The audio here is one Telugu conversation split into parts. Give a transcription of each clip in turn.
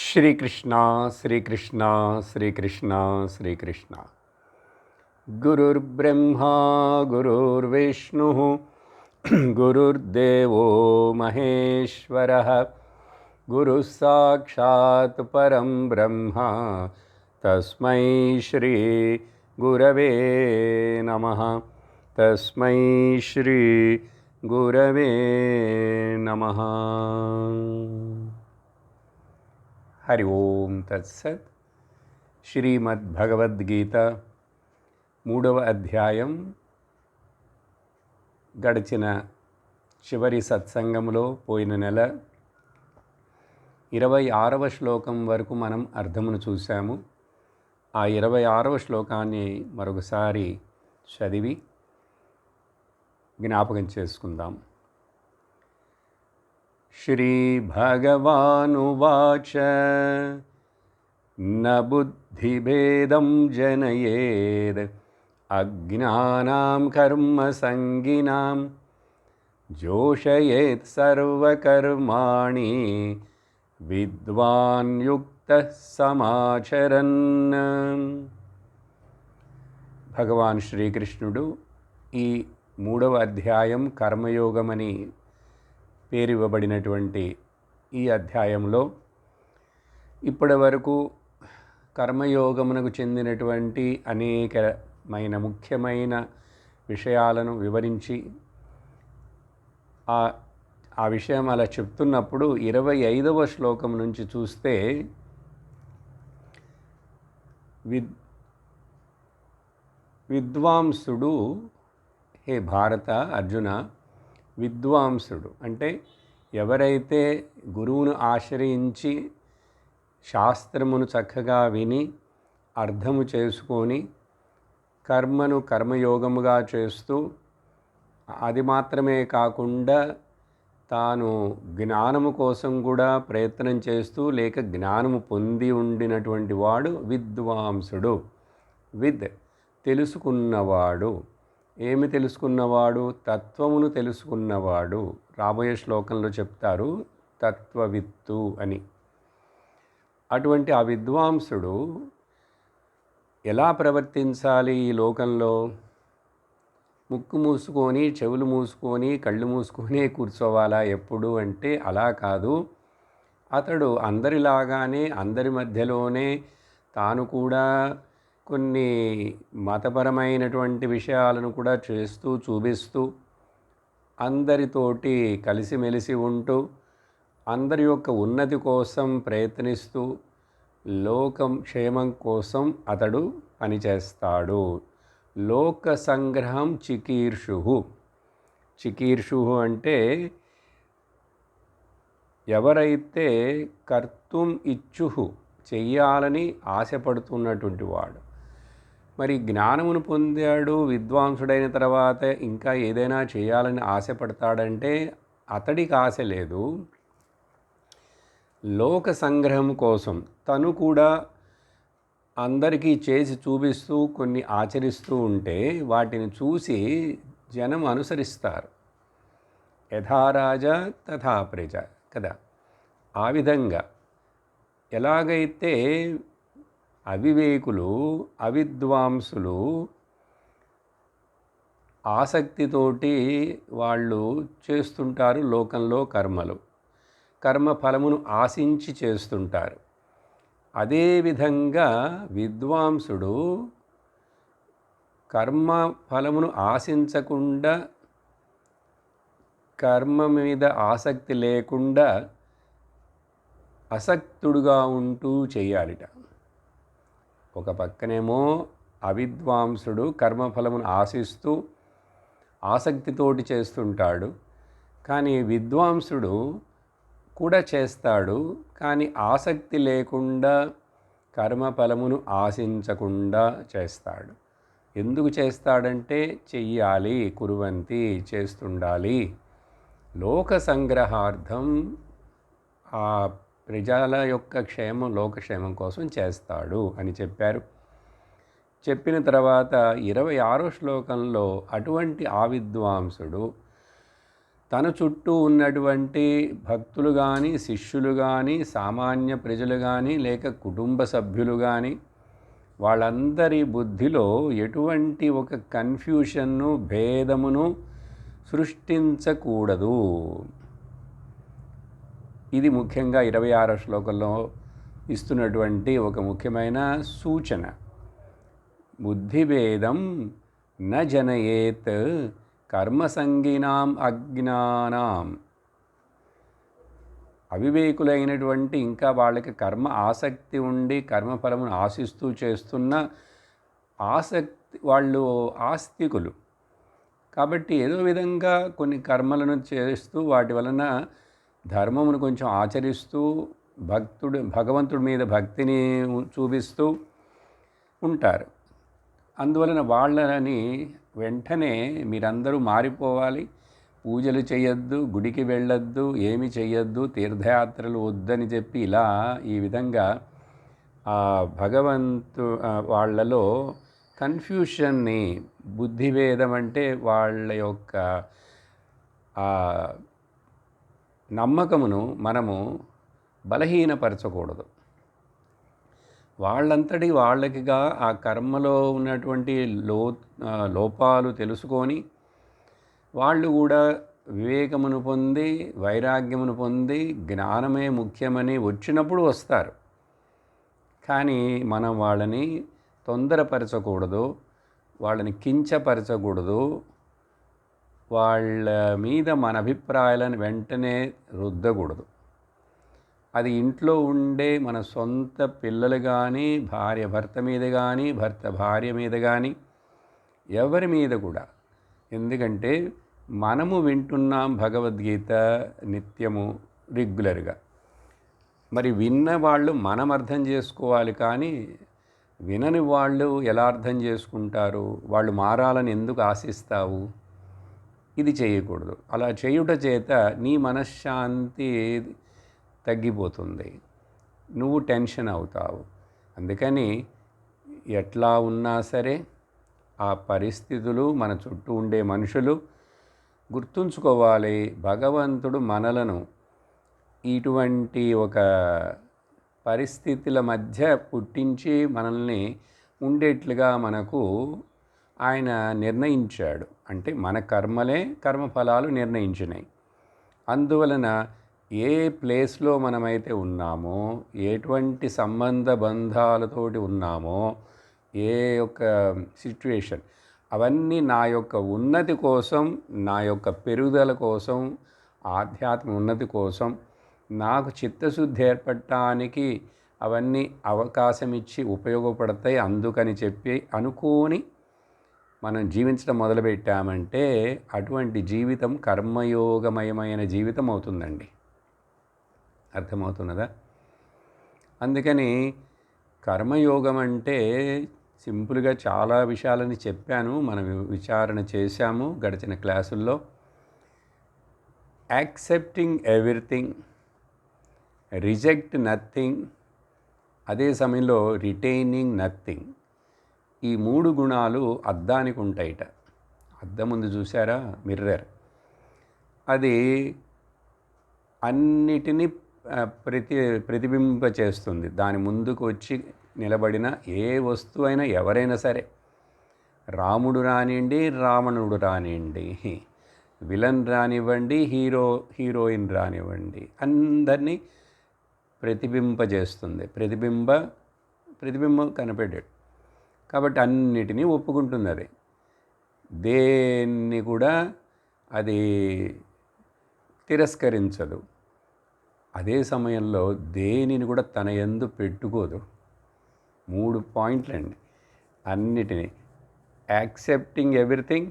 శ్రీకృష్ణ శ్రీకృష్ణ శ్రీకృష్ణ శ్రీకృష్ణ. గురుర్బ్రహ్మా గురుర్విష్ణు గురుర్దేవో మహేశ్వరః. గురుః సాక్షాత్ పరం బ్రహ్మ తస్మై శ్రీ గురవే నమః. తస్మై శ్రీ గురవే నమః. హరి ఓం తత్సత్. శ్రీమద్భగవద్గీత 3వ అధ్యాయం గడిచిన చివరి సత్సంగంలో పోయిన నెల 26వ శ్లోకం వరకు మనం అర్థమును చూసాము. ఆ 26వ శ్లోకాన్ని మరొకసారి చదివి జ్ఞాపకం చేసుకుందాం. శ్రీభగవానువాచ న బుద్ధిభేదం జనయేద్ అజ్ఞానాం కర్మసంగినాం జోషయేత్ సర్వకర్మాణి విద్వాన్ యుక్తః సమాచరన్. భగవాన్ శ్రీకృష్ణుడు ఈ 3వ అధ్యాయం కర్మయోగమని పేరివ్వబడినటువంటి ఈ అధ్యాయంలో ఇప్పటి వరకు కర్మయోగమునకు చెందినటువంటి అనేకమైన ముఖ్యమైన విషయాలను వివరించి ఆ విషయం అలా చెప్తున్నప్పుడు 25వ శ్లోకం నుంచి చూస్తే విద్వాంసుడు, హే భారత అర్జున, విద్వాంసుడు అంటే ఎవరైతే గురువును ఆశ్రయించి శాస్త్రమును చక్కగా విని అర్థము చేసుకొని కర్మను కర్మయోగముగా చేస్తూ అది మాత్రమే కాకుండా తాను జ్ఞానము కోసం కూడా ప్రయత్నం చేస్తూ లేక జ్ఞానము పొంది ఉండినటువంటి వాడు విద్వాంసుడు. విద్ తెలుసుకున్నవాడు. ఏమి తెలుసుకున్నవాడు? తత్వమును తెలుసుకున్నవాడు. రాబోయే శ్లోకంలో చెప్తారు తత్వవిత్తు అని. అటువంటి ఆ విద్వాంసుడు ఎలా ప్రవర్తించాలి ఈ లోకంలో? ముక్కు మూసుకొని, చెవులు మూసుకొని, కళ్ళు మూసుకొని కూర్చోవాలా ఎప్పుడు అంటే అలా కాదు. అతడు అందరిలాగానే అందరి మధ్యలోనే తాను కూడా కొన్ని మతపరమైనటువంటి విషయాలను కూడా చేస్తూ చూపిస్తూ అందరితోటి కలిసిమెలిసి ఉంటూ అందరి యొక్క ఉన్నతి కోసం ప్రయత్నిస్తూ లోకం క్షేమం కోసం అతడు పనిచేస్తాడు. లోక సంగ్రహం చికీర్షు. చికీర్షు అంటే ఎవరైతే కర్తుం ఇచ్చుహు చెయ్యాలని ఆశపడుతున్నటువంటి వాడు. మరి జ్ఞానమును పొందాడు, విద్వాంసుడైన తర్వాత ఇంకా ఏదైనా చేయాలని ఆశపడతాడంటే అతడికి ఆశ లేదు. లోక సంగ్రహం కోసం తను కూడా అందరికీ చేసి చూపిస్తూ కొన్ని ఆచరిస్తూ ఉంటే వాటిని చూసి జనం అనుసరిస్తారు. యథా రాజా తథా ప్రజ కదా. ఆ విధంగా ఎలాగైతే అవివేకులు, అవిద్వాంసులు ఆసక్తితోటి వాళ్ళు చేస్తుంటారు లోకంలో కర్మలు, కర్మ ఫలమును ఆశించి చేస్తుంటారు. అదేవిధంగా విద్వాంసుడు కర్మ ఫలమును ఆశించకుండా, కర్మ మీద ఆసక్తి లేకుండా అసక్తుడుగా ఉంటూ చేయాలిట. ఒక పక్కనేమో అవిద్వాంసుడు కర్మఫలమును ఆశిస్తూ ఆసక్తితోటి చేస్తుంటాడు. కానీ విద్వాంసుడు కూడా చేస్తాడు, కానీ ఆసక్తి లేకుండా కర్మఫలమును ఆశించకుండా చేస్తాడు. ఎందుకు చేస్తాడంటే చెయ్యాలి, కురువంతి చేస్తుండాలి, లోక సంగ్రహార్థం, ఆ ప్రజల యొక్క క్షేమం, లోకక్షేమం కోసం చేస్తాడు అని చెప్పారు. చెప్పిన తర్వాత 26వ శ్లోకంలో అటువంటి ఆ విద్వాంసుడు తన చుట్టూ ఉన్నటువంటి భక్తులు కానీ, శిష్యులు కానీ, సామాన్య ప్రజలు కానీ, లేక కుటుంబ సభ్యులు కానీ, వాళ్ళందరి బుద్ధిలో ఎటువంటి ఒక కన్ఫ్యూషన్ను, భేదమును సృష్టించకూడదు. ఇది ముఖ్యంగా 26వ శ్లోకంలో ఇస్తున్నటువంటి ఒక ముఖ్యమైన సూచన. బుద్ధిభేదం న జనయేత్ కర్మసంగినాం అజ్ఞానాం. అవివేకులైనటువంటి, ఇంకా వాళ్ళకి కర్మ ఆసక్తి ఉండి కర్మఫలమును ఆశిస్తూ చేస్తున్న వాళ్ళు ఆస్తికులు. కాబట్టి ఏదో విధంగా కొన్ని కర్మలను చేస్తూ వాటి వలన ధర్మమును కొంచెం ఆచరిస్తూ భగవంతుడి మీద భక్తిని చూపిస్తూ ఉంటారు. అందువలన వాళ్ళని వెంటనే మీరందరూ మారిపోవాలి, పూజలు చేయొద్దు, గుడికి వెళ్ళొద్దు, ఏమి చెయ్యొద్దు, తీర్థయాత్రలు వద్దని చెప్పి ఇలా ఈ విధంగా వాళ్ళలో కన్ఫ్యూషన్ని, బుద్ధిభేదం అంటే వాళ్ళ యొక్క నమ్మకమును మనము బలహీనపరచకూడదు. వాళ్ళంతటి వాళ్ళకిగా ఆ కర్మలో ఉన్నటువంటి లోపాలు తెలుసుకొని వాళ్ళు కూడా వివేకమును పొంది, వైరాగ్యమును పొంది, జ్ఞానమే ముఖ్యమని వచ్చినప్పుడు వస్తారు. కానీ మనం వాళ్ళని తొందరపరచకూడదు, వాళ్ళని కించపరచకూడదు, వాళ్ళ మీద మన అభిప్రాయాలను వెంటనే రుద్దకూడదు. అది ఇంట్లో ఉండే మన సొంత పిల్లలు కానీ, భార్య భర్త మీద కానీ, భర్త భార్య మీద కానీ, ఎవరి మీద కూడా. ఎందుకంటే మనము వింటున్నాం భగవద్గీత నిత్యము రెగ్యులర్గా. మరి విన్న వాళ్ళు మనం అర్థం చేసుకోవాలి, కానీ వినని వాళ్ళు ఎలా అర్థం చేసుకుంటారు? వాళ్ళు మారాలని ఎందుకు ఆశిస్తావు? ఇది చేయకూడదు. అలా చేయుట చేత నీ మనశ్శాంతి తగ్గిపోతుంది, నువ్వు టెన్షన్ అవుతావు. అందుకని ఎట్లా ఉన్నా సరే ఆ పరిస్థితులు, మన చుట్టూ ఉండే మనుషులు గుర్తుంచుకోవాలి, భగవంతుడు మనలను ఇటువంటి ఒక పరిస్థితుల మధ్య పుట్టించి మనల్ని ఉండేట్లుగా మనకు ఆయన నిర్ణయించాడు. అంటే మన కర్మలే కర్మఫలాలు నిర్ణయించినాయి. అందువలన ఏ ప్లేస్లో మనమైతే ఉన్నామో, ఎటువంటి సంబంధ బంధాలతోటి ఉన్నామో, ఏ యొక్క సిచ్యువేషన్, అవన్నీ నా యొక్క ఉన్నతి కోసం, నా యొక్క పెరుగుదల కోసం, ఆధ్యాత్మిక ఉన్నతి కోసం, నాకు చిత్తశుద్ధి ఏర్పడటానికి అవన్నీ అవకాశం ఇచ్చి ఉపయోగపడతాయి. అందుకని చెప్పి అనుకోని మనం జీవించడం మొదలుపెట్టామంటే అటువంటి జీవితం కర్మయోగమయమైన జీవితం అవుతుందండి. అర్థమవుతున్నదా? అందుకని కర్మయోగం అంటే సింపుల్గా చాలా విషయాలని చెప్పాను, మనం విచారణ చేశాము గడిచిన క్లాసుల్లో. యాక్సెప్టింగ్ ఎవ్రీథింగ్, రిజెక్ట్ నథింగ్, అదే సమయంలో రిటైనింగ్ నథింగ్. ఈ 3 గుణాలు అద్దానికి ఉంటాయిట. అద్దం ముందు చూసారా, మిర్రర్, అది అన్నిటినీ ప్రతిబింబ చేస్తుంది. దాని ముందుకు వచ్చి నిలబడిన ఏ వస్తువు అయినా, ఎవరైనా సరే, రాముడు రానివ్వండి, రావణుడు రానివ్వండి, విలన్ రానివ్వండి, హీరోయిన్ రానివ్వండి, అందరినీ ప్రతిబింబజేస్తుంది. ప్రతిబింబం కనిపెట్టాడు కాబట్టి అన్నిటినీ ఒప్పుకుంటుంది. అది దేన్ని కూడా అది తిరస్కరించదు. అదే సమయంలో దేనిని కూడా తన యందు పెట్టుకోదు. 3 పాయింట్లండి. అన్నిటినీ accepting everything,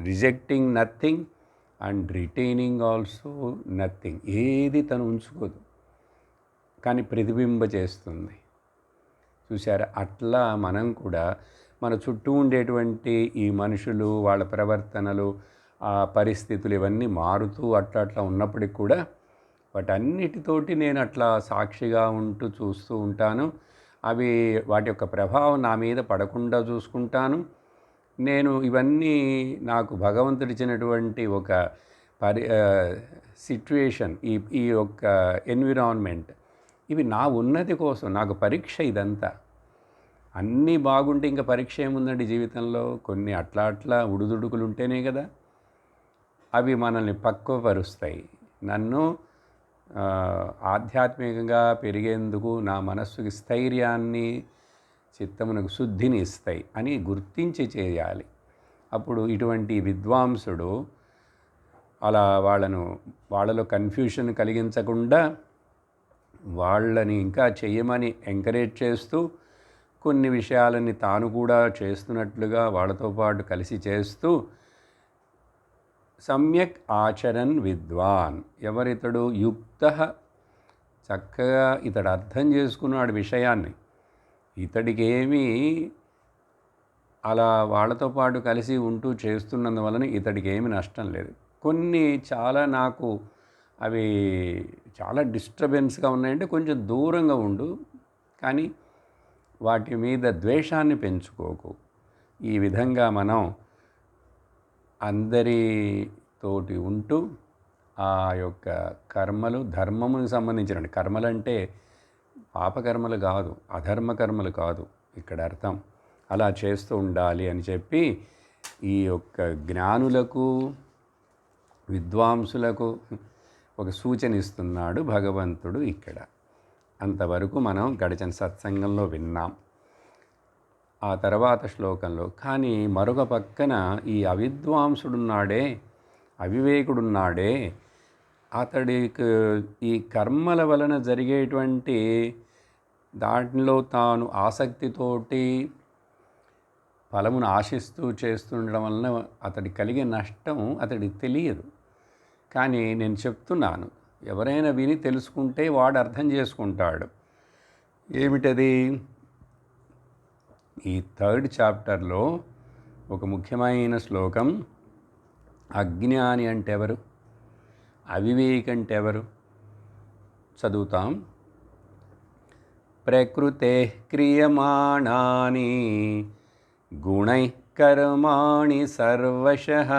rejecting nothing and retaining also nothing. ఏది తను ఉంచుకోదు, కానీ ప్రతిబింబ చేస్తుంది. చూసారా? అట్లా మనం కూడా మన చుట్టూ ఉండేటువంటి ఈ మనుషులు, వాళ్ళ ప్రవర్తనలు, ఆ పరిస్థితులు ఇవన్నీ మారుతూ అట్లా ఉన్నప్పటికి కూడా వాటన్నిటితోటి నేను అట్లా సాక్షిగా ఉంటూ చూస్తూ ఉంటాను. వాటి యొక్క ప్రభావం నా మీద పడకుండా చూసుకుంటాను. నేను ఇవన్నీ నాకు భగవంతుడిచ్చినటువంటి ఒక సిట్యుయేషన్, ఈ యొక్క ఎన్విరాన్మెంట్, ఇవి నా ఉన్నతి కోసం, నాకు పరీక్ష ఇదంతా. అన్నీ బాగుంటే ఇంకా పరీక్ష ఏముందండి జీవితంలో? కొన్ని అట్లా అట్లా ఉడుదుడుకులు ఉంటేనే కదా అవి మనల్ని పక్వపరుస్తాయి. నన్ను ఆధ్యాత్మికంగా పెరిగేందుకు, నా మనస్సుకి స్థైర్యాన్ని, చిత్తమునకు శుద్ధిని ఇస్తాయి అని గుర్తించి చేయాలి. అప్పుడు ఇటువంటి విద్వాంసుడు అలా వాళ్ళలో కన్ఫ్యూషన్ కలిగించకుండా వాళ్ళని ఇంకా చెయ్యమని ఎంకరేజ్ చేస్తూ, కొన్ని విషయాలని తాను కూడా చేస్తున్నట్లుగా వాళ్ళతో పాటు కలిసి చేస్తూ, సమ్యక్ ఆచరన్ విద్వాన్, ఎవరితడు యుక్త, చక్కగా ఇతడు అర్థం చేసుకున్నాడు విషయాన్ని, ఇతడికి ఏమీ అలా వాళ్ళతో పాటు కలిసి ఉంటూ చేస్తున్నందువలన ఇతడికి ఏమి నష్టం లేదు. కొన్ని చాలా నాకు అవి చాలా డిస్టర్బెన్స్గా ఉన్నాయంటే కొంచెం దూరంగా ఉండు, కానీ వాటి మీద ద్వేషాన్ని పెంచుకోకు. ఈ విధంగా మనం అందరితోటి ఉంటూ ఆ యొక్క కర్మలు, ధర్మమునికి సంబంధించిన కర్మలంటే పాపకర్మలు కాదు, అధర్మ కర్మలు కాదు ఇక్కడ అర్థం, అలా చేస్తూ ఉండాలి అని చెప్పి ఈ యొక్క జ్ఞానులకు, విద్వాంసులకు ఒక సూచన ఇస్తున్నాడు భగవంతుడు ఇక్కడ. అంతవరకు మనం గడిచిన సత్సంగంలో విన్నాం. ఆ తర్వాత శ్లోకంలో కానీ మరొక పక్కన ఈ అవిద్వాంసుడున్నాడే, అవివేకుడున్నాడే, అతడికి ఈ కర్మల వలన జరిగేటువంటి దాంట్లో తాను ఆసక్తితోటి ఫలమును ఆశిస్తూ చేస్తుండడం వలన అతడికి కలిగే నష్టం అతడికి తెలియదు. కానీ నేను చెప్తున్నాను, ఎవరైనా విని తెలుసుకుంటే వాడు అర్థం చేసుకుంటాడు. ఏమిటది? ఈ 3rd చాప్టర్లో ఒక ముఖ్యమైన శ్లోకం, అజ్ఞాని అంటే ఎవరు, అవివేకి అంటే ఎవరు చదువుతాం. ప్రకృతే క్రియమాణాని గుణైః కర్మాణి సర్వశః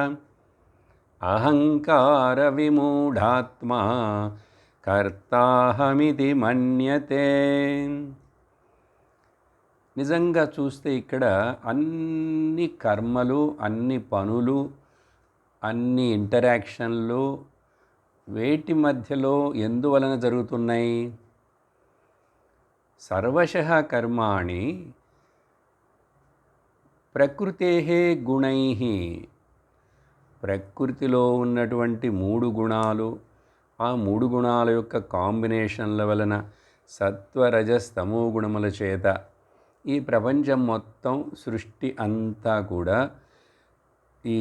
అహంకార విమూఢాత్మా కర్తాహమితి మన్యతే. నిజంగా చూస్తే ఇక్కడ అన్ని కర్మలు, అన్ని పనులు, అన్ని ఇంటరాక్షన్లు వేటి మధ్యలో ఎందువలన జరుగుతున్నాయి? సర్వశః కర్మాణి ప్రకృతేః గుణైః, ప్రకృతిలో ఉన్నటువంటి 3 గుణాలు, ఆ 3 గుణాల యొక్క కాంబినేషన్ల వలన సత్వరజస్తమో గుణముల చేత ఈ ప్రపంచం మొత్తం, సృష్టి అంతా కూడా, ఈ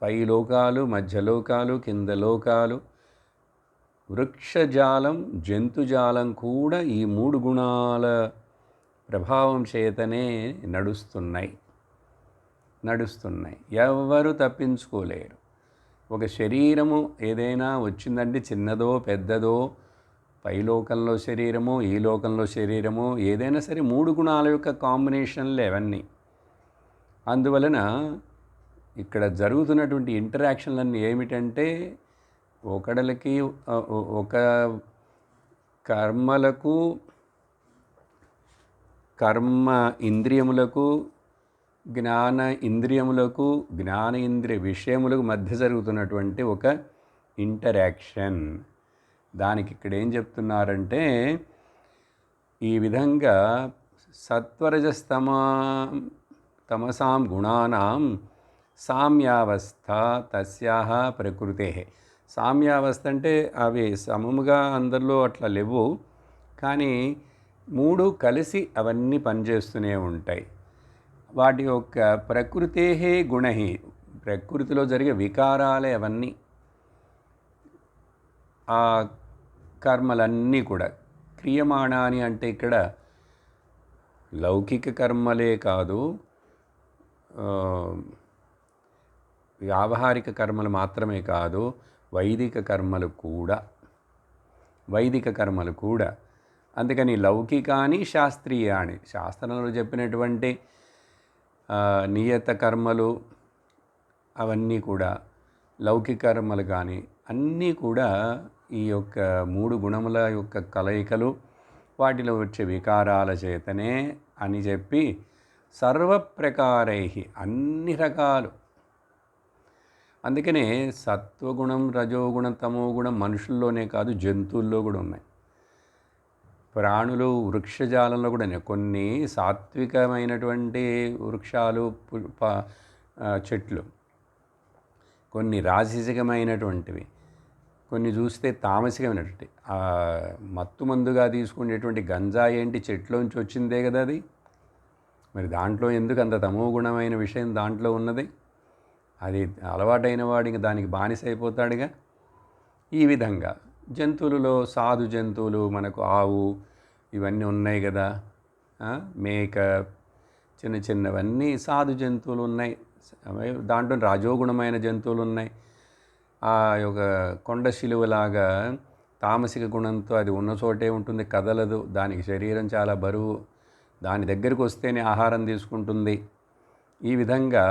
పై లోకాలు, మధ్యలోకాలు, కింద లోకాలు, వృక్షజాలం, జంతుజాలం కూడా ఈ 3 గుణాల ప్రభావం చేతనే నడుస్తున్నాయి. ఎవరు తప్పించుకోలేరు. ఒక శరీరము ఏదైనా వచ్చిందంటే, చిన్నదో పెద్దదో, పైలోకంలో శరీరమో, ఈ లోకంలో శరీరమో, ఏదైనా సరే 3 గుణాల యొక్క కాంబినేషన్లే అవన్నీ. అందువలన ఇక్కడ జరుగుతున్నటువంటి ఇంటరాక్షన్లన్నీ ఏమిటంటే, ఒకళ్ళకి ఒక కర్మలకు, కర్మ ఇంద్రియములకు, జ్ఞాన ఇంద్రియములకు, జ్ఞానేంద్రియ విషయములకు మధ్య జరుగుతున్నటువంటి ఒక ఇంటరాక్షన్. దానికి ఇక్కడ ఏం చెప్తున్నారంటే, ఈ విధంగా తమసాం గుణానాం సామ్యావస్థ తస్యాహ ప్రకృతే. సామ్యావస్థ అంటే అవి సమముగా అందరిలో అట్లా లేవు, కానీ 3 కలిసి అవన్నీ పనిచేస్తూనే ఉంటాయి. వాటి యొక్క ప్రకృతే గుణై, ప్రకృతిలో జరిగే వికారాలే అవన్నీ. ఆ కర్మలన్నీ కూడా క్రియమాణాని అంటే ఇక్కడ లౌకిక కర్మలే కాదు, వ్యావహారిక కర్మలు మాత్రమే కాదు, వైదిక కర్మలు కూడా. అందుకని లౌకికాని శాస్త్రీయాని, శాస్త్రంలో చెప్పినటువంటి నియత కర్మలు అవన్నీ కూడా, లౌకిక కర్మలు కానీ అన్నీ కూడా ఈ యొక్క 3 గుణముల యొక్క కలయికలు, వాటిలో వచ్చే వికారాల చేతనే అని చెప్పి సర్వప్రకారై అన్ని రకాలు. అందుకనే సత్వగుణం, రజోగుణం, తమోగుణం మనుషుల్లోనే కాదు జంతువుల్లో కూడా ఉన్నాయి. ప్రాణులు వృక్షజాలంలో కూడా కొన్ని సాత్వికమైనటువంటి వృక్షాలు, చెట్లు, కొన్ని రాజసికమైనటువంటివి, కొన్ని చూస్తే తామసికమైనటువంటి మత్తు మందుగా తీసుకునేటువంటి గంజాయి ఏంటి చెట్లోంచి వచ్చిందే కదా అది. మరి దాంట్లో ఎందుకు అంత తమో గుణమైన విషయం దాంట్లో ఉన్నది? అది అలవాటైన వాడు ఇంక దానికి బానిస అయిపోతాడుగా. ఈ విధంగా జంతువులలో సాధు జంతువులు మనకు ఆవు ఇవన్నీ ఉన్నాయి కదా, మేక, చిన్న చిన్నవన్నీ సాధు జంతువులు ఉన్నాయి. దాంట్లో రాజోగుణమైన జంతువులు ఉన్నాయి. ఆ యొక్క కొండ శిలువలాగా తామసిక గుణంతో అది ఉన్న చోటే ఉంటుంది, కదలదు, దానికి శరీరం చాలా బరువు, దాని దగ్గరికి వస్తేనే ఆహారం తీసుకుంటుంది. ఈ విధంగా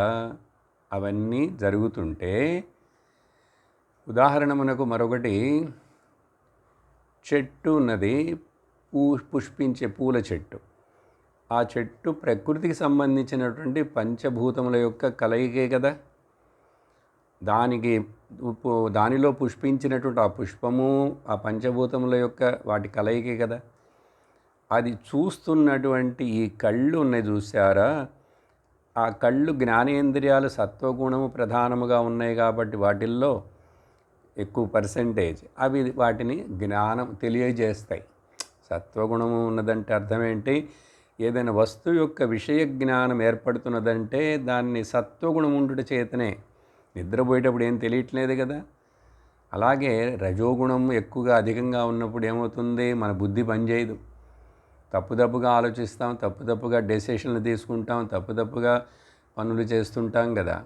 అవన్నీ జరుగుతుంటే, ఉదాహరణమునకు మరొకటి, చెట్టు ఉన్నది, పుష్పించే పూల చెట్టు. ఆ చెట్టు ప్రకృతికి సంబంధించినటువంటి పంచభూతముల యొక్క కలయికే కదా. దానిలో పుష్పించినటువంటి ఆ పుష్పము ఆ పంచభూతముల యొక్క వాటి కలయికే కదా. అది చూస్తున్నటువంటి ఈ కళ్ళు ఉన్నాయి చూసారా, ఆ కళ్ళు జ్ఞానేంద్రియాలు సత్వగుణము ప్రధానముగా ఉన్నాయి కాబట్టి వాటిల్లో ఎక్కువ పర్సెంటేజ్ అవి వాటిని జ్ఞానం తెలియజేస్తాయి. సత్వగుణము ఉన్నదంటే అర్థం ఏంటి? ఏదైనా వస్తువు యొక్క విషయ జ్ఞానం ఏర్పడుతున్నదంటే దాన్ని సత్వగుణం ఉండుట చేతనే. నిద్రపోయేటప్పుడు ఏం తెలియట్లేదు కదా. అలాగే రజోగుణం ఎక్కువగా అధికంగా ఉన్నప్పుడు ఏమవుతుంది? మన బుద్ధి పనిచేయదు, తప్పుగా ఆలోచిస్తాం, తప్పుగా డెసిషన్లు తీసుకుంటాం, తప్పుగా పనులు చేస్తుంటాం కదా.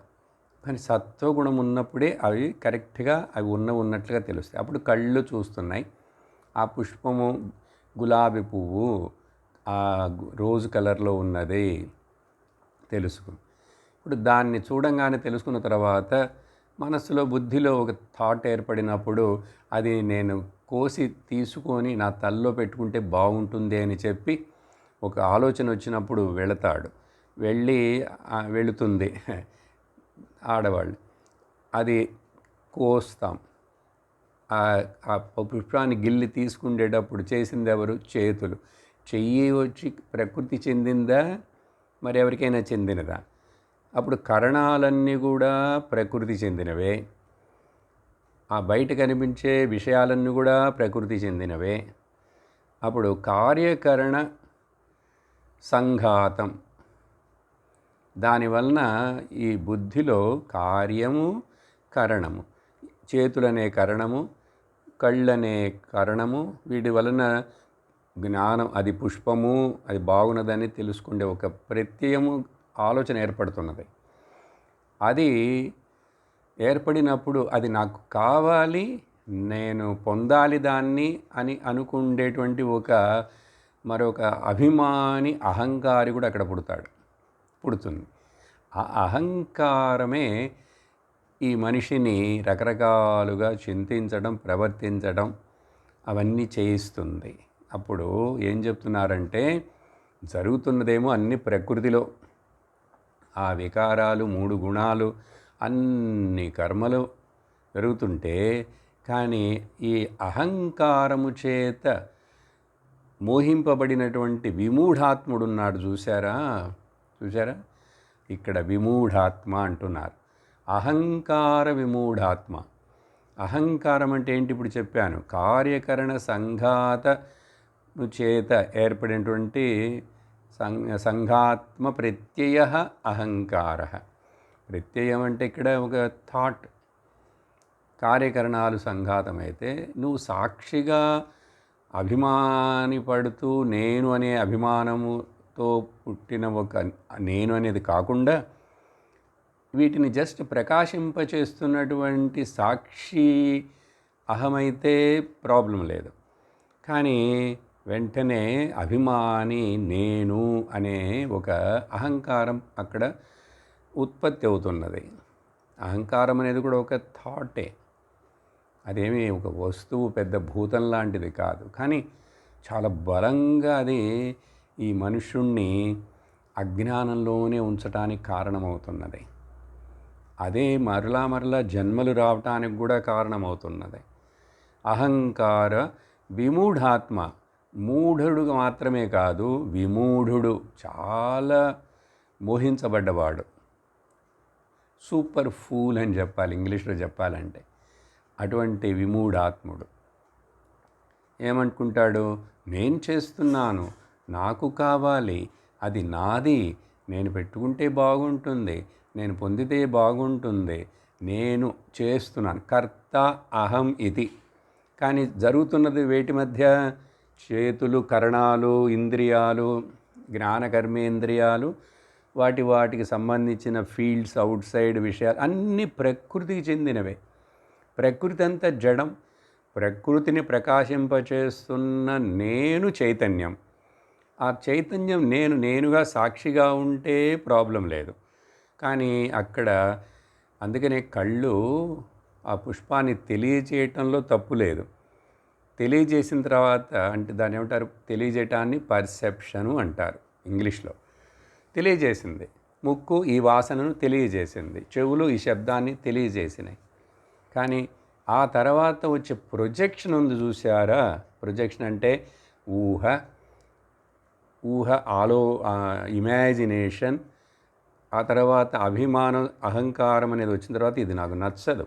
కానీ సత్వగుణం ఉన్నప్పుడే అవి కరెక్ట్గా అవి ఉన్నట్లుగా తెలుస్తాయి. అప్పుడు కళ్ళు చూస్తున్నాయి, ఆ పుష్పము గులాబీ పువ్వు ఆ రోజ్ కలర్లో ఉన్నది తెలుసుకుంది. ఇప్పుడు దాన్ని చూడంగానే తెలుసుకున్న తర్వాత మనసులో బుద్ధిలో ఒక థాట్ ఏర్పడినప్పుడు అది నేను కోసి తీసుకొని నా తల్లో పెట్టుకుంటే బాగుంటుంది అని చెప్పి ఒక ఆలోచన వచ్చినప్పుడు వెళుతుంది ఆడవాళ్ళు. అది కోస్తాం. ఆ పుష్పాన్ని గిల్లి తీసుకునేటప్పుడు చేసింది ఎవరు? చేతులు. చెయ్యి వచ్చి ప్రకృతి చెందిందా, మరి ఎవరికైనా చెందినదా? అప్పుడు కరణాలన్నీ కూడా ప్రకృతి చెందినవే. ఆ బయట కనిపించే విషయాలన్నీ కూడా ప్రకృతి చెందినవే. అప్పుడు కార్యకరణ సంఘాతం, దానివలన ఈ బుద్ధిలో కార్యము కరణము, చేతులనే కరణము, కళ్ళనే కరణము, వీటి వలన జ్ఞానం, అది పుష్పము, అది బాగున్నదని తెలుసుకునే ఒక ప్రత్యయము ఆలోచన ఏర్పడుతున్నది. అది ఏర్పడినప్పుడు అది నాకు కావాలి, నేను పొందాలి దాన్ని అని అనుకునేటువంటి మరొక అభిమాని అహంకారి కూడా అక్కడ పుడుతుంది. ఆ అహంకారమే ఈ మనిషిని రకరకాలుగా చింతించడం, ప్రవర్తించడం అవన్నీ చేయిస్తుంది. అప్పుడు ఏం చెప్తున్నారంటే, జరుగుతున్నదేమో అన్ని ప్రకృతిలో, ఆ వికారాలు 3 గుణాలు అన్ని కర్మలు జరుగుతుంటే, కానీ ఈ అహంకారము చేత మోహింపబడినటువంటి విమూఢాత్ముడున్నాడు చూసారా. ఇక్కడ విమూఢాత్మ అంటున్నారు. అహంకార విమూఢాత్మ. అహంకారం అంటే ఏంటి? ఇప్పుడు చెప్పాను. కార్యకరణ సంఘాతము చేత ఏర్పడినటువంటి సంఘాత్మ ప్రత్యయ అహంకార. ప్రత్యయం అంటే ఇక్కడ ఒక థాట్. కార్యకరణాలు సంఘాతమైతే నువ్వు సాక్షిగా అభిమాని పడుతూ నేను అనే అభిమానముతో పుట్టిన ఒక నేను అనేది కాకుండా వీటిని జస్ట్ ప్రకాశింపచేస్తున్నటువంటి సాక్షి అహమైతే ప్రాబ్లం లేదు. కానీ వెంటనే అభిమాని నేను అనే ఒక అహంకారం అక్కడ ఉత్పత్తి అవుతున్నది. అహంకారం అనేది కూడా ఒక థాటే, అదేమీ ఒక వస్తువు పెద్ద భూతం లాంటిది కాదు. కానీ చాలా బలంగా అది ఈ మనుష్యుణ్ణి అజ్ఞానంలోనే ఉంచటానికి కారణమవుతున్నది. అదే మరలా మరలా జన్మలు రావటానికి కూడా కారణమవుతున్నది. అహంకార విమూఢాత్మ, మూఢుడు మాత్రమే కాదు, విమూఢుడు, చాలా మోహించబడ్డవాడు, సూపర్ ఫూల్ అని చెప్పాలి ఇంగ్లీష్లో చెప్పాలంటే. అటువంటి విమూఢాత్ముడు ఏమనుకుంటాడు? నేను చేస్తున్నాను, నాకు కావాలి, అది నాది, నేను పెట్టుకుంటే బాగుంటుంది, నేను పొందితే బాగుంటుంది, నేను చేస్తున్నాను, కర్త అహం ఇది. కానీ జరుగుతున్నది వేటి మధ్య? చేతులు, కరణాలు, ఇంద్రియాలు, జ్ఞానకర్మేంద్రియాలు, వాటికి సంబంధించిన ఫీల్డ్స్, అవుట్ సైడ్ విషయాలు అన్నీ ప్రకృతికి చెందినవే. ప్రకృతి అంతా జడం. ప్రకృతిని ప్రకాశింపచేస్తున్న నేను చైతన్యం. ఆ చైతన్యం నేనుగా సాక్షిగా ఉంటే ప్రాబ్లం లేదు. కానీ అక్కడ అందుకనే కళ్ళు ఆ పుష్పాన్ని తెలియజేయటంలో తప్పు లేదు. తెలియజేసిన తర్వాత అంటే దాన్ని ఏమంటారు? తెలియజేయటాన్ని పర్సెప్షను అంటారు ఇంగ్లీష్లో. తెలియజేసింది. ముక్కు ఈ వాసనను తెలియజేసింది, చెవులు ఈ శబ్దాన్ని తెలియజేసినాయి. కానీ ఆ తర్వాత వచ్చే ప్రొజెక్షన్ ఉంది చూసారా? ప్రొజెక్షన్ అంటే ఊహ, ఇమాజినేషన్. ఆ తర్వాత అభిమానం, అహంకారం అనేది వచ్చిన తర్వాత ఇది నాకు నచ్చదు,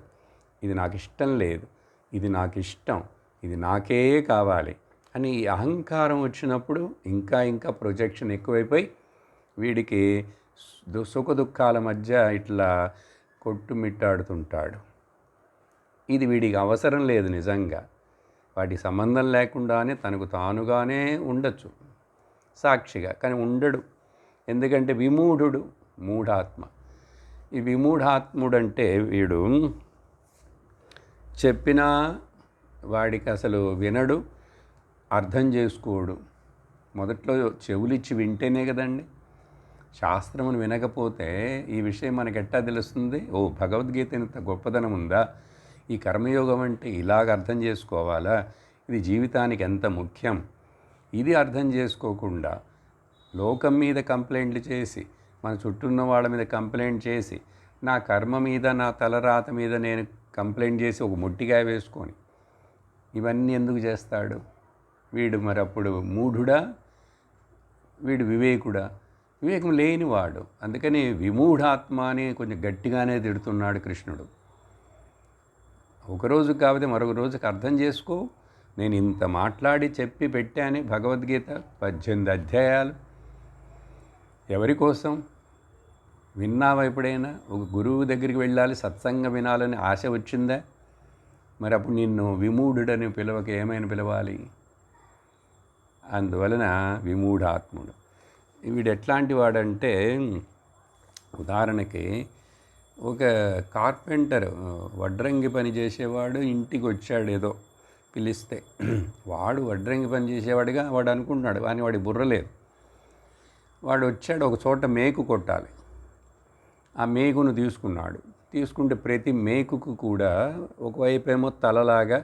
ఇది నాకు ఇష్టం లేదు, ఇది నాకు ఇష్టం, ఇది నాకే కావాలి అని ఈ అహంకారం వచ్చినప్పుడు ఇంకా ప్రొజెక్షన్ ఎక్కువైపోయి వీడికి సుఖ దుఃఖాల మధ్య ఇట్లా కొట్టుమిట్టాడుతుంటాడు. ఇది వీడికి అవసరం లేదు నిజంగా. వాటికి సంబంధం లేకుండానే తనకు తానుగానే ఉండొచ్చు సాక్షిగా, కానీ ఉండడు. ఎందుకంటే విమూఢుడు, మూఢాత్మ. ఈ విమూఢాత్ముడంటే వీడు చెప్పినా వాడికి అసలు వినడు, అర్థం చేసుకోడు. మొదట్లో చెవులిచ్చి వింటేనే కదండి. శాస్త్రమును వినకపోతే ఈ విషయం మనకి ఎట్టా తెలుస్తుంది? భగవద్గీత ఇంత గొప్పదనం ఉందా, ఈ కర్మయోగం అంటే ఇలాగ అర్థం చేసుకోవాలా, ఇది జీవితానికి ఎంత ముఖ్యం, ఇది అర్థం చేసుకోకుండా లోకం మీద కంప్లైంట్లు చేసి, మన చుట్టూ ఉన్న వాళ్ళ మీద కంప్లైంట్ చేసి, నా కర్మ మీద, నా తలరాత మీద నేను కంప్లైంట్ చేసి ఒక మొట్టికాయ వేసుకొని ఇవన్నీ ఎందుకు చేస్తాడు వీడు? మరి అప్పుడు మూఢుడా, వీడు వివేకుడా? వివేకం లేనివాడు. అందుకని విమూఢాత్మ అని కొంచెం గట్టిగానే తిడుతున్నాడు కృష్ణుడు. ఒకరోజు కాకపోతే మరొక రోజుకి అర్థం చేసుకో. నేను ఇంత మాట్లాడి చెప్పి పెట్టాను భగవద్గీత 18 అధ్యాయాలు. ఎవరి కోసం విన్నావా ఎప్పుడైనా? ఒక గురువు దగ్గరికి వెళ్ళాలి, సత్సంగం వినాలని ఆశ వచ్చిందా? మరి అప్పుడు నిన్ను విమూఢుడని పిలవక ఏమైనా పిలవాలి? అందువలన విమూఢాత్ముడు. వీడు ఎట్లాంటి వాడంటే, ఉదాహరణకి ఒక కార్పెంటర్, వడ్రంగి పని చేసేవాడు ఇంటికి వచ్చాడు, ఏదో పిలిస్తే. వాడు వడ్రంగి పని చేసేవాడిగా వాడు అనుకుంటున్నాడు, కానీ వాడి బుర్ర లేదు. వాడు వచ్చాడు, ఒక చోట మేకు కొట్టాలి. ఆ మేకును తీసుకుంటే ప్రతి మేకుకు కూడా ఒకవైపు ఏమో తలలాగా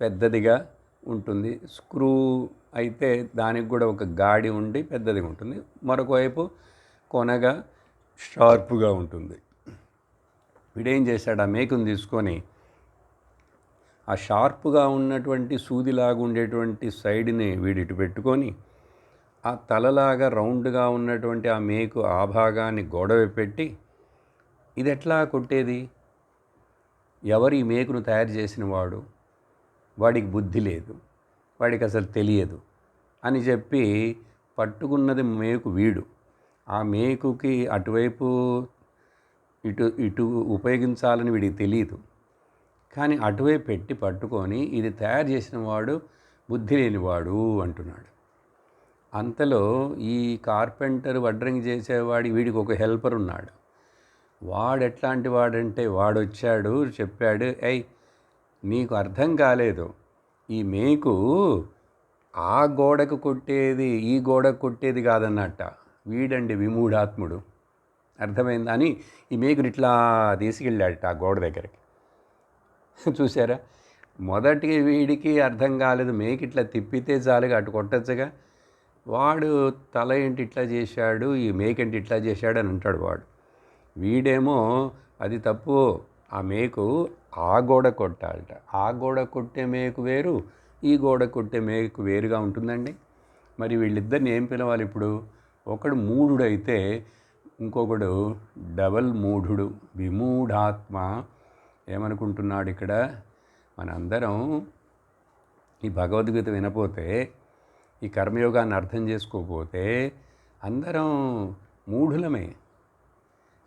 పెద్దదిగా ఉంటుంది, స్క్రూ అయితే దానికి కూడా ఒక గాడి ఉండి పెద్దదిగా ఉంటుంది, మరొక వైపు కొనగా షార్ప్గా ఉంటుంది. వీడేం చేశాడు? ఆ మేకును తీసుకొని ఆ షార్ప్గా ఉన్నటువంటి సూదిలాగా ఉండేటువంటి సైడ్ని వీడిటి పెట్టుకొని, ఆ తలలాగా రౌండ్గా ఉన్నటువంటి ఆ మేకు ఆ భాగాన్ని గోడవ పెట్టి, ఇది ఎట్లా కొట్టేది? ఎవరు ఈ మేకును తయారు చేసిన వాడు? వాడికి బుద్ధి లేదు, వాడికి అసలు తెలియదు అని చెప్పి పట్టుకున్నది మేకు వీడు. ఆ మేకుకి అటువైపు ఇటు ఉపయోగించాలని వీడికి తెలియదు. కానీ అటువైపు పెట్టి పట్టుకొని ఇది తయారు చేసిన వాడు బుద్ధి లేనివాడు అంటున్నాడు. అంతలో ఈ కార్పెంటర్, వడ్రంగి చేసేవాడి వీడికి ఒక హెల్పర్ ఉన్నాడు. వాడు ఎట్లాంటి వాడంటే, వాడొచ్చాడు చెప్పాడు, నీకు అర్థం కాలేదు, ఈ మేకు ఆ గోడకు కొట్టేది ఈ గోడకు కొట్టేది కాదన్నట్ట. వీడండి విమూఢాత్ముడు. అర్థమైందా అని ఈ మేకుని ఇట్లా తీసుకెళ్ళాడట ఆ గోడ దగ్గరికి. చూసారా, మొదటి వీడికి అర్థం కాలేదు, మేకు ఇట్లా తిప్పితే చాలుగా అటు కొట్టచ్చుగా. వాడు తల ఏంటి ఇట్లా చేశాడు, ఈ మేకేంటి ఇట్లా చేశాడు అని అంటాడు వాడు. వీడేమో అది తప్పు, ఆ మేకు ఆ గోడ కొట్టాలట. ఆ గోడ కొట్టే మేకు వేరు, ఈ గోడ కొట్టే మేకు వేరుగా ఉంటుందండి. మరి వీళ్ళిద్దరిని ఏం పిలవాలి ఇప్పుడు? ఒకడు మూఢుడైతే ఇంకొకడు డబల్ మూఢుడు, విమూఢాత్మ. ఏమనుకుంటున్నాడు ఇక్కడ? మనందరం ఈ భగవద్గీత వినపోతే, ఈ కర్మయోగాన్ని అర్థం చేసుకోకపోతే అందరం మూఢులమే.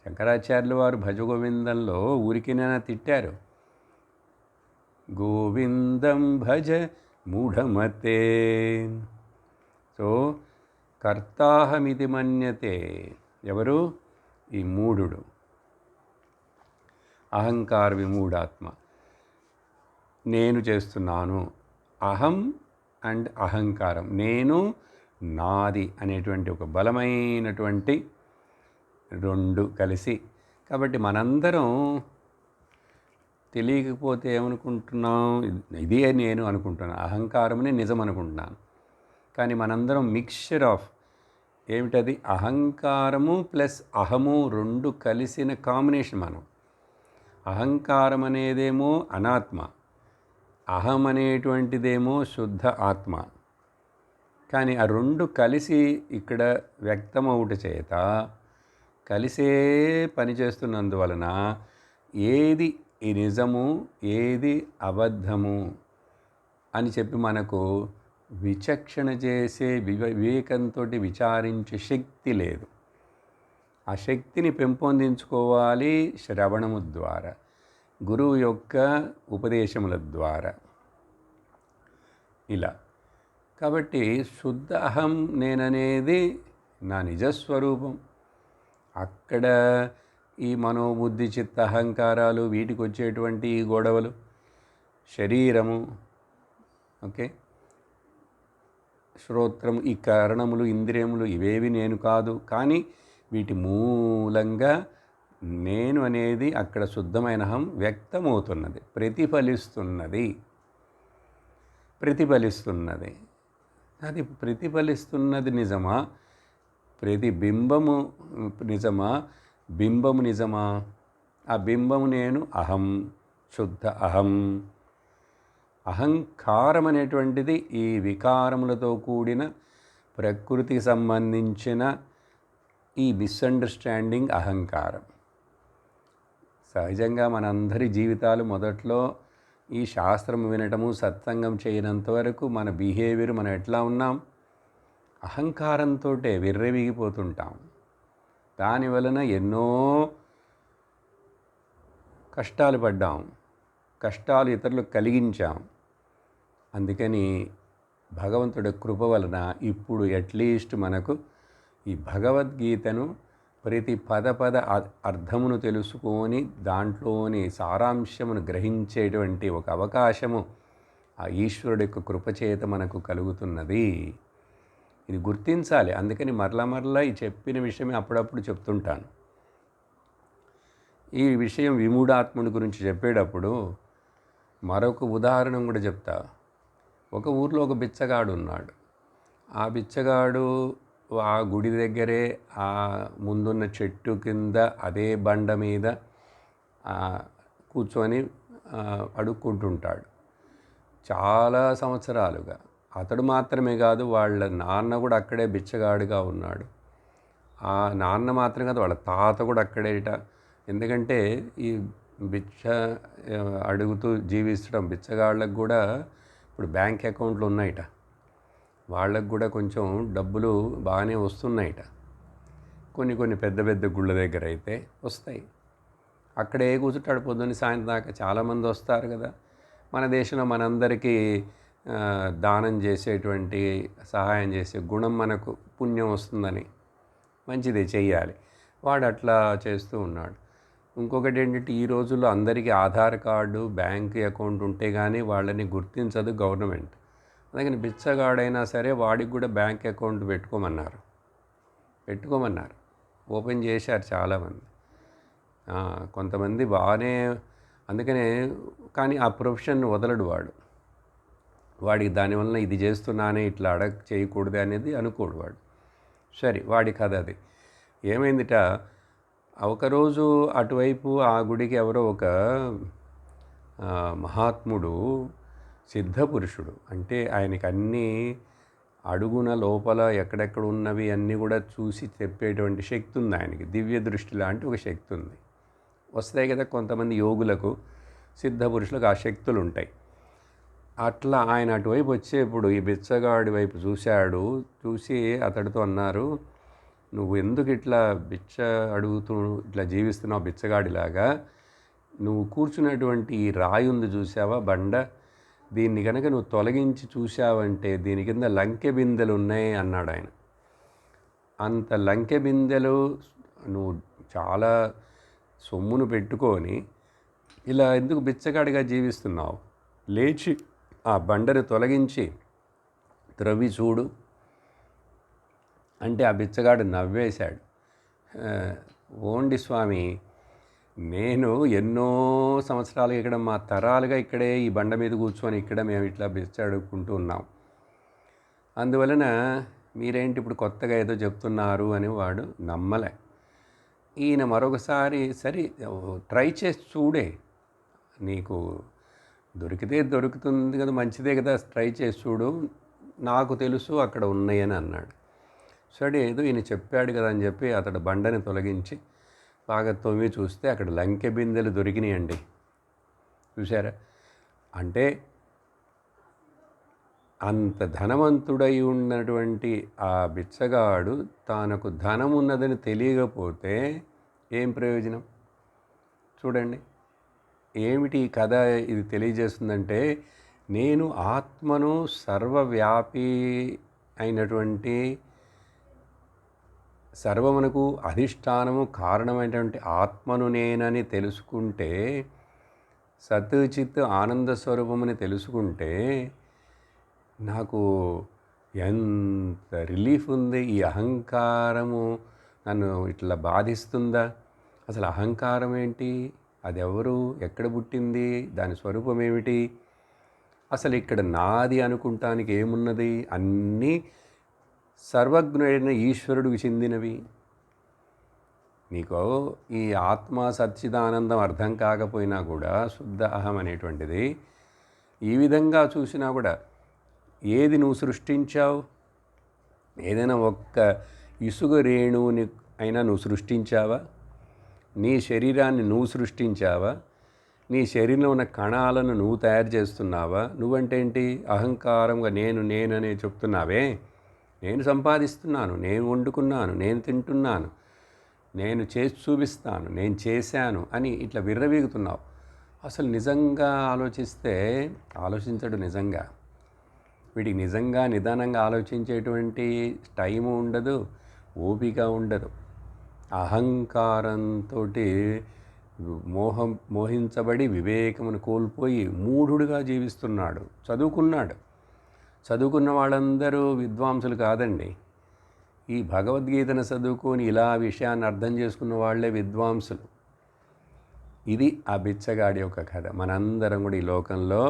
శంకరాచార్యుల వారు భజగోవిందంలో ఊరికినైనా తిట్టారు, గోవిందం భజ మూఢమతే. సో కర్తాహమితి మన్యతే. ఎవరు? ఈ మూఢుడు, అహంకార విమూఢాత్మ. నేను చేస్తున్నాను, అహం అండ్ అహంకారం, నేను నాది అనేటువంటి ఒక బలమైనటువంటి రెండు కలిసి. కాబట్టి మనందరం తెలియకపోతే ఏమనుకుంటున్నాం? ఇదే నేను అనుకుంటున్నాను, అహంకారమనే నిజం అనుకుంటున్నాను. కానీ మనందరం మిక్స్చర్ ఆఫ్ ఏమిటది? అహంకారము ప్లస్ అహము రెండు కలిసిన కాంబినేషన్ మనం. అహంకారం అనేదేమో అనాత్మ, అహం అనేటువంటిదేమో శుద్ధ ఆత్మ. కానీ ఆ రెండు కలిసి ఇక్కడ వ్యక్తమవుట చేత, కలిసే పనిచేస్తున్నందువలన ఏది ఈ నిజము, ఏది అబద్ధము అని చెప్పి మనకు విచక్షణ చేసే వివేకంతో విచారించే శక్తి లేదు. ఆ శక్తిని పెంపొందించుకోవాలి శ్రవణము ద్వారా, గురువు యొక్క ఉపదేశముల ద్వారా. ఇలా కాబట్టి శుద్ధ అహం నేననేది నా నిజస్వరూపం. అక్కడ ఈ మనోబుద్ధి చిత్త అహంకారాలు, వీటికి వచ్చేటువంటి ఈ గొడవలు, శరీరము, ఓకే, శ్రోత్రము, ఈ కారణములు, ఇంద్రియములు, ఇవేవి నేను కాదు. కానీ వీటి మూలంగా నేను అనేది అక్కడ శుద్ధమైన అహం వ్యక్తమవుతున్నది, ప్రతిఫలిస్తున్నది. అది ప్రతిఫలిస్తున్నది నిజమా? ప్రతిబింబము నిజమా? బింబము నిజమా? ఆ బింబము నేను, అహం, శుద్ధ అహం. అహంకారం అనేటువంటిది ఈ వికారములతో కూడిన ప్రకృతికి సంబంధించిన ఈ మిస్అండర్స్టాండింగ్ అహంకారం. సహజంగా మనందరి జీవితాలు మొదట్లో ఈ శాస్త్రం వినటము, సత్సంగం చేయనంత వరకు మన బిహేవియర్, మనం ఎట్లా ఉన్నాం? అహంకారంతో విర్రవీగిపోతుంటాం. దానివలన ఎన్నో కష్టాలు పడ్డాం, కష్టాలు ఇతరులకు కలిగించాం. అందుకని భగవంతుడి కృప వలన ఇప్పుడు అట్లీస్ట్ మనకు ఈ భగవద్గీతను ప్రతి పద అర్థమును తెలుసుకొని దాంట్లోని సారాంశమును గ్రహించేటువంటి ఒక అవకాశము ఆ ఈశ్వరుడి యొక్క కృపచేత మనకు కలుగుతున్నది. ఇది గుర్తించాలి. అందుకని మరలా ఈ చెప్పిన విషయమే అప్పుడప్పుడు చెప్తుంటాను. ఈ విషయం విమూఢాత్ముడి గురించి చెప్పేటప్పుడు మరొక ఉదాహరణ కూడా చెప్తా. ఒక ఊర్లో ఒక బిచ్చగాడు ఉన్నాడు. ఆ బిచ్చగాడు ఆ గుడి దగ్గరే ఆ ముందున్న చెట్టు కింద అదే బండ మీద కూర్చొని అడుక్కుంటుంటాడు చాలా సంవత్సరాలుగా. అతడు మాత్రమే కాదు, వాళ్ళ నాన్న కూడా అక్కడే బిచ్చగాడుగా ఉన్నాడు. ఆ నాన్న మాత్రం కాదు, వాళ్ళ తాత కూడా అక్కడేట. ఎందుకంటే ఈ బిచ్చ అడుగుతూ జీవించడం బిచ్చగాళ్ళకు కూడా ఇప్పుడు బ్యాంక్ అకౌంట్లు ఉన్నాయిట, వాళ్ళకు కూడా కొంచెం డబ్బులు బాగానే వస్తున్నాయిట. కొన్ని పెద్ద పెద్ద గుళ్ళ దగ్గర అయితే వస్తాయి. అక్కడే కూర్చుంటాడు పొద్దున్న సాయంత్రం దాకా. చాలామంది వస్తారు కదా. మన దేశంలో మనందరికీ దానం చేసేటువంటి, సహాయం చేసే గుణం, మనకు పుణ్యం వస్తుందని మంచిదే, చెయ్యాలి. వాడు అట్లా చేస్తూ ఉన్నాడు. ఇంకొకటి ఏంటంటే, ఈ రోజుల్లో అందరికీ ఆధార్ కార్డు, బ్యాంక్ అకౌంట్ ఉంటే కానీ వాళ్ళని గుర్తించదు గవర్నమెంట్. అందుకని బిచ్చగాడైనా సరే వాడికి కూడా బ్యాంక్ అకౌంట్ పెట్టుకోమన్నారు. ఓపెన్ చేశారు చాలామంది. కొంతమంది బాగానే, అందుకనే. కానీ ఆ ప్రొఫెషన్ వదలడు వాడికి దానివల్ల ఇది చేస్తున్నానే ఇట్లా చేయకూడదు అనేది అనుకోడు వాడు. సరే, వాడి కథ అది. ఏమైందిట, ఒకరోజు అటువైపు ఆ గుడికి ఎవరో ఒక మహాత్ముడు, సిద్ధపురుషుడు, అంటే ఆయనకి అన్నీ అడుగున లోపల ఎక్కడెక్కడ ఉన్నవి అన్నీ కూడా చూసి చెప్పేటువంటి శక్తి ఉంది ఆయనకి. దివ్య దృష్టి లాంటి ఒక శక్తి ఉంది. వస్తాయి కదా కొంతమంది యోగులకు, సిద్ధపురుషులకు ఆ శక్తులు ఉంటాయి. అట్లా ఆయన అటువైపు వచ్చేప్పుడు ఈ బిచ్చగాడి వైపు చూసి అతడితో అన్నారు, నువ్వు ఎందుకు ఇట్లా అడుగుతూ ఇట్లా జీవిస్తున్నావు బిచ్చగాడిలాగా? నువ్వు కూర్చున్నటువంటి ఈ రాయి ఉంది చూసావా, బండ, దీన్ని కనుక నువ్వు తొలగించి చూసావంటే దీని కింద లంకె బిందెలు ఉన్నాయి అన్నాడు ఆయన. అంత లంకె బిందెలు నువ్వు చాలా సొమ్మును పెట్టుకొని ఇలా ఎందుకు బిచ్చగాడిగా జీవిస్తున్నావు? లేచి ఆ బండను తొలగించి త్రవ్వి చూడు అంటే ఆ బిచ్చగాడు నవ్వేశాడు. ఓండి స్వామి, నేను ఎన్నో సంవత్సరాలుగా ఇక్కడ, మా తరాలుగా ఇక్కడే ఈ బండ మీద కూర్చొని ఇక్కడ మేము ఇట్లా బిచ్చ అడుక్కుంటూ ఉన్నాం. అందువలన మీరేంటి ఇప్పుడు కొత్తగా ఏదో చెప్తున్నారు అని వాడు నమ్మలే. ఈయన మరొకసారి, సరే ట్రై చేసి చూడే, నీకు దొరికితే దొరుకుతుంది కదా, మంచిదే కదా, ట్రై చేసి చూడు, నాకు తెలుసు అక్కడ ఉన్నాయని అన్నాడు. సరే ఏదో ఈయన చెప్పాడు కదా అని చెప్పి అతడు బండని తొలగించి బాగా తొమ్మి చూస్తే అక్కడ లంకె బిందెలు దొరికినాయండి. చూసారా? అంటే అంత ధనవంతుడై ఉన్నటువంటి ఆ బిచ్చగాడు తనకు ధనం ఉన్నదని తెలియకపోతే ఏం ప్రయోజనం? చూడండి ఏమిటి ఈ కథ ఇది తెలియజేస్తుందంటే, నేను ఆత్మను, సర్వవ్యాపి అయినటువంటి, సర్వమునకు అధిష్టానము కారణమైనటువంటి ఆత్మను నేనని తెలుసుకుంటే, సత్ చిత్ ఆనంద స్వరూపమని తెలుసుకుంటే నాకు ఎంత రిలీఫ్ ఉంది. ఈ అహంకారము నన్ను ఇట్లా బాధిస్తుందా? అసలు అహంకారం ఏంటి? అది ఎవరు? ఎక్కడ పుట్టింది? దాని స్వరూపం ఏమిటి? అసలు ఇక్కడ నాది అనుకుంటానికి ఏమున్నది? అన్నీ సర్వజ్ఞుడైన ఈశ్వరుడికి చెందినవి. నీకు ఈ ఆత్మ సచ్చిదానందం అర్థం కాకపోయినా కూడా, శుద్ధ అహం అనేటువంటిది ఈ విధంగా చూసినా కూడా, ఏది నువ్వు సృష్టించావు? ఏదైనా ఒక్క ఇసుక రేణువుని అయినా నువ్వు సృష్టించావా? నీ శరీరాన్ని నువ్వు సృష్టించావా? నీ శరీరంలో ఉన్న కణాలను నువ్వు తయారు చేస్తున్నావా? నువ్వంటే ఏంటి? అహంకారంగా నేననే చెప్తున్నావే. నేను సంపాదిస్తున్నాను, నేను వండుకున్నాను, నేను తింటున్నాను, నేను చేసి చూపిస్తాను, నేను చేశాను అని ఇట్లా విర్రవీగుతున్నావు. అసలు నిజంగా ఆలోచించడు నిజంగా. వీడికి నిజంగా నిదానంగా ఆలోచించేటువంటి టైము ఉండదు, ఓపిక ఉండదు. అహంకారంతో మోహించబడి వివేకమును కోల్పోయి మూఢుడుగా జీవిస్తున్నాడు. చదువుకున్న వాళ్ళందరూ విద్వాంసులు కాదండి. ఈ భగవద్గీతను చదువుకొని ఇలా విషయాన్ని అర్థం చేసుకున్న వాళ్ళే విద్వాంసులు. ఇది ఆ బిచ్చగాడి యొక్క కథ. మనందరం కూడా ఈ లోకంలో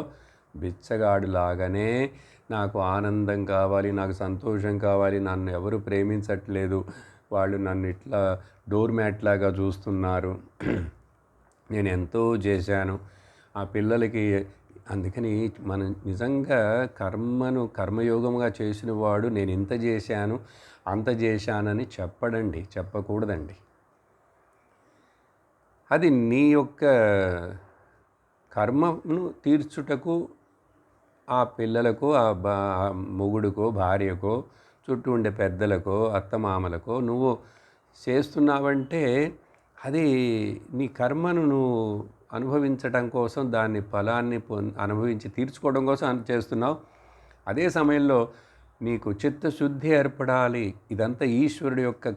బిచ్చగాడు లాగానే, నాకు ఆనందం కావాలి, నాకు సంతోషం కావాలి, నన్ను ఎవరు ప్రేమించట్లేదు, వాళ్ళు నన్ను ఇట్లా డోర్ మ్యాట్ లాగా చూస్తున్నారు, నేను ఎంతో చేశాను ఆ పిల్లలకి. అందుకని మనం నిజంగా కర్మయోగంగా చేసిన వాడు నేను ఇంత చేశాను అంత చేశానని చెప్పకూడదండి. అది నీ యొక్క కర్మను తీర్చుటకు ఆ పిల్లలకు, ఆ మొగుడుకో, భార్యకో, చుట్టూ ఉండే పెద్దలకో, అత్తమామలకో నువ్వు చేస్తున్నావంటే అది నీ కర్మను నువ్వు అనుభవించడం కోసం, దాన్ని ఫలాన్ని అనుభవించి తీర్చుకోవడం కోసం చేస్తున్నావు. అదే సమయంలో నీకు చిత్తశుద్ధి ఏర్పడాలి. ఇదంతా ఈశ్వరుడి యొక్క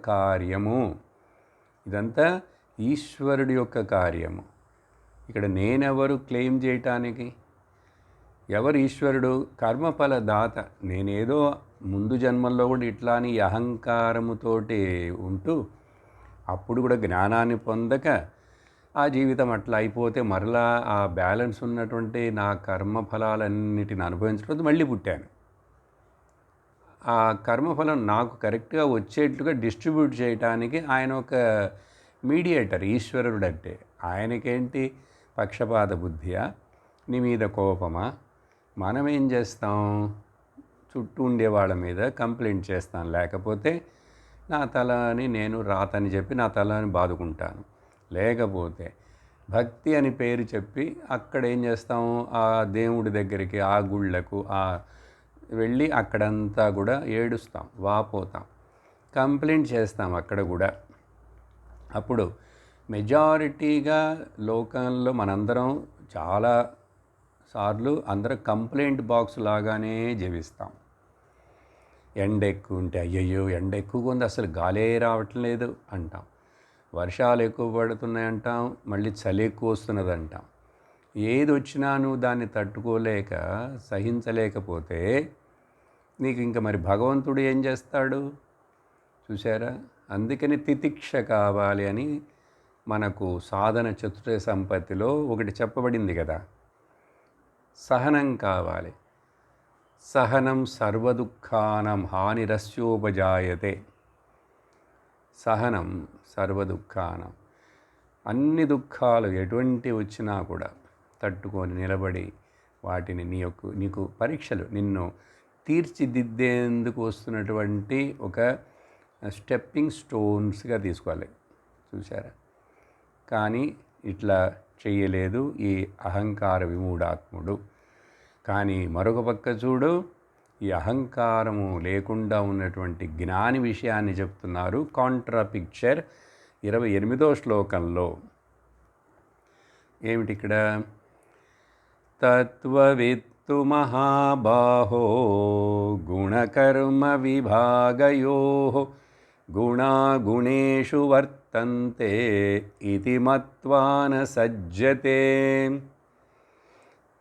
కార్యము. ఇక్కడ నేనెవరు క్లెయిమ్ చేయటానికి? ఎవరు ఈశ్వరుడు? కర్మఫల దాత. నేనేదో ముందు జన్మల్లో కూడా ఇట్లా అని ఈ అహంకారముతోటి ఉంటూ అప్పుడు కూడా జ్ఞానాన్ని పొందక ఆ జీవితం అట్లా అయిపోతే మరలా ఆ బ్యాలెన్స్ ఉన్నటువంటి నా కర్మఫలాలన్నిటిని అనుభవించడం మళ్ళీ పుట్టాను. ఆ కర్మఫలం నాకు కరెక్ట్గా వచ్చేట్లుగా డిస్ట్రిబ్యూట్ చేయటానికి ఆయన ఒక మీడియేటర్. ఈశ్వరుడు అంటే ఆయనకేంటి పక్షపాత బుద్ధియా, నీ మీద కోపమా? మనం ఏం చేస్తాం? చుట్టూ ఉండే వాళ్ళ మీద కంప్లైంట్ చేస్తాను, లేకపోతే నా తల అని నేను రాతని చెప్పి నా తలని బాదుకుంటాను. లేకపోతే భక్తి అని పేరు చెప్పి అక్కడ ఏం చేస్తాము? ఆ దేవుడి దగ్గరికి, ఆ గుళ్ళకు వెళ్ళి అక్కడంతా కూడా ఏడుస్తాం, వాపోతాం, కంప్లైంట్ చేస్తాం అక్కడ కూడా. అప్పుడు మెజారిటీగా లోకంలో మనందరం చాలా సార్లు అందరం కంప్లైంట్ బాక్స్ లాగానే జీవిస్తాం. ఎండ ఎక్కువ ఉంటే అయ్యయ్యో ఎండ ఎక్కువగా ఉంది, అసలు గాలే రావట్లేదు అంటాం. వర్షాలు ఎక్కువ పడుతున్నాయి అంటాం, మళ్ళీ చలి ఎక్కువ వస్తున్నది అంటాం. ఏది వచ్చినా నువ్వు దాన్ని తట్టుకోలేక సహించలేకపోతే నీకు ఇంకా మరి భగవంతుడు ఏం చేస్తాడు? చూసారా? అందుకని తితిక్ష కావాలి అని మనకు సాధన చతుర్య సంపత్తిలో ఒకటి చెప్పబడింది కదా. సహనం కావాలి. సహనం సర్వదుఃఖానం హానిరస్యోపజాయతే. సహనం సర్వదుఃఖానం. అన్ని దుఃఖాలు ఎటువంటి వచ్చినా కూడా తట్టుకొని నిలబడి వాటిని నీకు పరీక్షలు, నిన్ను తీర్చిదిద్దేందుకు వస్తున్నటువంటి ఒక స్టెప్పింగ్ స్టోన్స్గా తీసుకోవాలి. చూసారా? కానీ ఇట్లా చెయ్యలేదు ఈ అహంకార విమూఢాత్ముడు. కానీ మరొక పక్క చూడు, ఈ అహంకారము లేకుండా ఉన్నటువంటి జ్ఞాని విషయాన్ని చెప్తున్నారు. కాంట్రా పిక్చర్ 28వ శ్లోకంలో ఏమిటి ఇక్కడ? తత్వవిత్తు మహాబాహో గుణకర్మ విభాగయో గుణాగుణేషు వర్తంతే ఇతి మత్వా న సజ్జతే.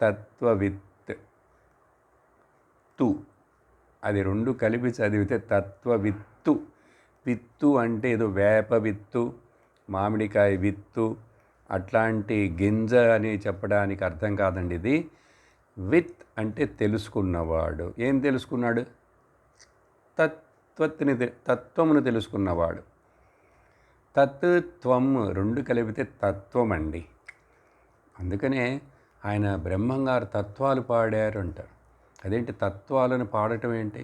తత్వవిత్ తు, అది రెండు కలిపి చదివితే తత్వవిత్తు. విత్తు అంటే ఏదో వేప విత్తు, మామిడికాయ విత్తు అట్లాంటి గింజ అని చెప్పడానికి అర్థం కాదండి ఇది. విత్ అంటే తెలుసుకున్నవాడు. ఏం తెలుసుకున్నాడు? తత్వమును తెలుసుకున్నవాడు. తత్వం రెండు కలిపితే తత్వం అండి. అందుకనే ఆయన బ్రహ్మంగారు తత్వాలు పాడారు అంటారు. అదేంటి తత్వాలను పాడటం ఏంటి?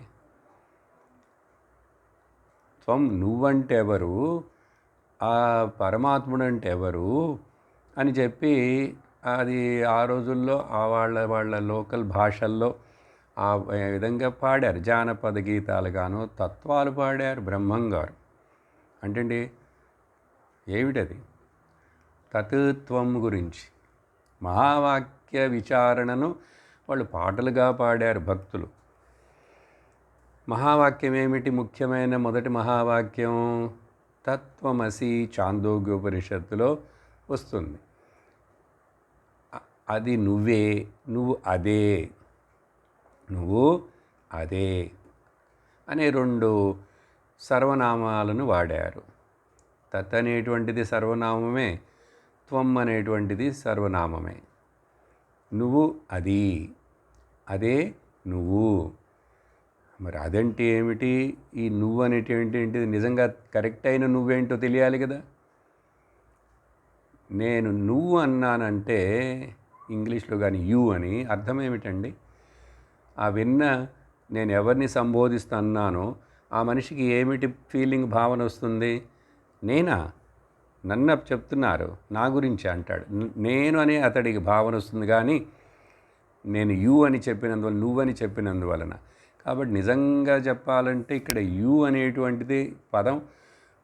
త్వం నువ్వంటే ఎవరు, ఆ పరమాత్ముడు అంటే ఎవరు అని చెప్పి అది ఆ రోజుల్లో వాళ్ళ లోకల్ భాషల్లో ఆ విధంగా పాడారు. జానపద గీతాలుగాను తత్వాలు పాడారు బ్రహ్మంగారు. అంటే ఏమిటది? తత్వం గురించి మహావాక్య విచారణను వాళ్ళు పాటలుగా పాడారు భక్తులు. మహావాక్యం ఏమిటి? ముఖ్యమైన మొదటి మహావాక్యం తత్వమసి, చాందోగ్యోపనిషత్తులో వస్తుంది. అది నువ్వే, నువ్వు అదే, నువ్వు అదే అనే రెండు సర్వనామాలను వాడారు. తత్ అనేటువంటిది సర్వనామమే, త్వం అనేటువంటిది సర్వనామమే. నువ్వు అది, అదే నువ్వు. మరి అదంటే ఏమిటి? ఈ నువ్వు అనేటువంటిది నిజంగా కరెక్ట్ అయిన నువ్వేంటో తెలియాలి కదా. నేను నువ్వు అన్నానంటే ఇంగ్లీష్లో కానీ యూ అని అర్థం ఏమిటండి? ఆ విన్న నేను ఎవరిని సంబోధిస్తున్నానో ఆ మనిషికి ఏమిటి ఫీలింగ్, భావన వస్తుంది? నేనా, నన్ను చెప్తున్నారు, నా గురించి అంటాడు. నేను అనే అతడికి భావన వస్తుంది. కానీ నేను యూ అని చెప్పినందువల్ల, నువ్వని చెప్పినందువలన. కాబట్టి నిజంగా చెప్పాలంటే ఇక్కడ యూ అనేటువంటిది పదం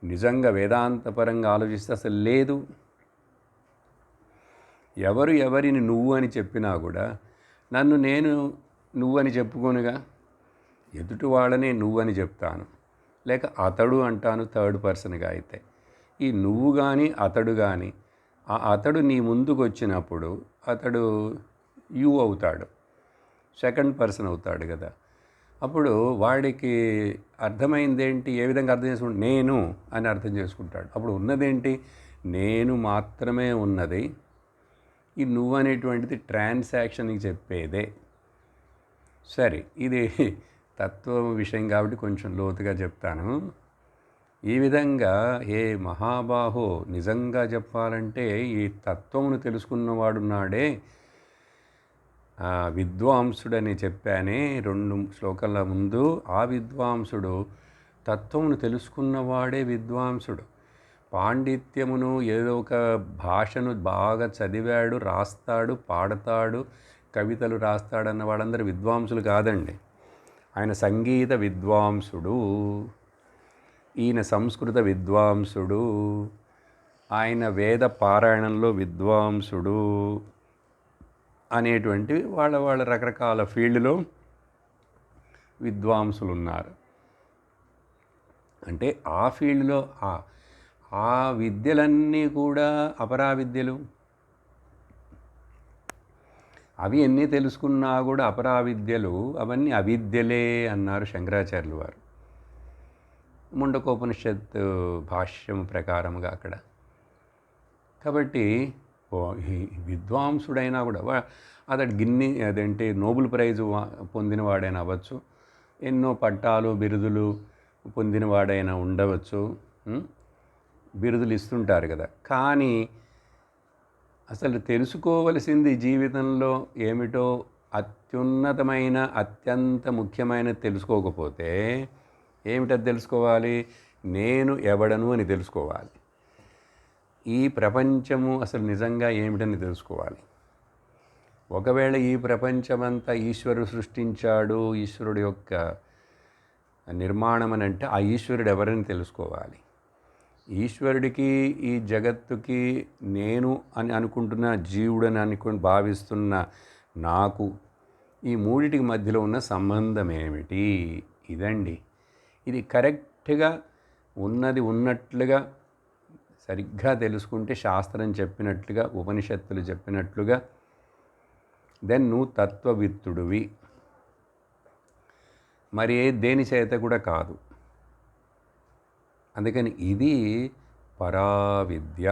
నిజంగా వేదాంతపరంగా ఆలోచిస్తే అసలు లేదు. ఎవరు ఎవరిని నువ్వు అని చెప్పినా కూడా నన్ను నేను నువ్వని చెప్పుకోనుగా. ఎదుటి వాళ్ళనే నువ్వని చెప్తాను, లేక అతడు అంటాను థర్డ్ పర్సన్గా. అయితే ఈ నువ్వు కానీ అతడు కానీ, ఆ అతడు నీ ముందుకు వచ్చినప్పుడు అతడు యు అవుతాడు. సెకండ్ పర్సన్ అవుతాడు కదా. అప్పుడు వాడికి అర్థమైందేంటి, ఏ విధంగా అర్థం చేసుకుంటాడు, నేను అని అర్థం చేసుకుంటాడు. అప్పుడు ఉన్నదేంటి, నేను మాత్రమే ఉన్నది, ఈ నువ్వు అనేటువంటిది ట్రాన్సాక్షన్కి చెప్పేదే. సరే, ఇది తత్వం విషయం కాబట్టి కొంచెం లోతుగా చెప్తాను. ఈ విధంగా ఏ మహాబాహో, నిజంగా చెప్పాలంటే ఈ తత్వమును తెలుసుకున్నవాడున్నాడే విద్వాంసుడని చెప్పానే 2 శ్లోకాల ముందు. ఆ విద్వాంసుడు తత్వమును తెలుసుకున్నవాడే విద్వాంసుడు. పాండిత్యమును ఏదో ఒక భాషను బాగా చదివాడు, రాస్తాడు, పాడతాడు, కవితలు రాస్తాడన్న వాళ్ళందరూ విద్వాంసులు కాదండి. ఆయన సంగీత విద్వాంసుడు, ఈయన సంస్కృత విద్వాంసుడు, ఆయన వేద పారాయణంలో విద్వాంసుడు అనేటువంటివి వాళ్ళ రకరకాల ఫీల్డ్లో విద్వాంసులు ఉన్నారు. అంటే ఆ ఫీల్డ్లో ఆ విద్యలన్నీ కూడా అపరావిద్యలు. అవి ఎన్ని తెలుసుకున్నా కూడా అపరావిద్యలు, అవన్నీ అవిద్యలే అన్నారు శంకరాచార్యులు వారు ముండకోపనిషత్ భాష్యం ప్రకారముగా అక్కడ. కాబట్టి ఈ విద్వాంసుడైనా కూడా అతడు అదేంటి నోబెల్ ప్రైజు పొందినవాడైనా అవ్వచ్చు, ఎన్నో పట్టాలు బిరుదులు పొందినవాడైనా ఉండవచ్చు, బిరుదులు ఇస్తుంటారు కదా. కానీ అసలు తెలుసుకోవలసింది జీవితంలో ఏమిటో అత్యున్నతమైన, అత్యంత ముఖ్యమైన తెలుసుకోకపోతే ఏమిటది తెలుసుకోవాలి, నేను ఎవడను అని తెలుసుకోవాలి. ఈ ప్రపంచము అసలు నిజంగా ఏమిటని తెలుసుకోవాలి. ఒకవేళ ఈ ప్రపంచమంతా ఈశ్వరుడు సృష్టించాడు, ఈశ్వరుడు యొక్క నిర్మాణం అని అంటే ఆ ఈశ్వరుడు ఎవరని తెలుసుకోవాలి. ఈశ్వరుడికి ఈ జగత్తుకి నేను అని అనుకుంటున్న, జీవుడని భావిస్తున్న నాకు, ఈ మూడిటికి మధ్యలో ఉన్న సంబంధం ఏమిటి, ఇదండి. ఇది కరెక్ట్గా ఉన్నది ఉన్నట్లుగా సరిగ్గా తెలుసుకుంటే, శాస్త్రం చెప్పినట్లుగా, ఉపనిషత్తులు చెప్పినట్లుగా, దెన్ నువ్వు తత్వవిత్తుడివి. మరి దేని చేత కూడా కాదు. అందుకని ఇది పరావిద్య.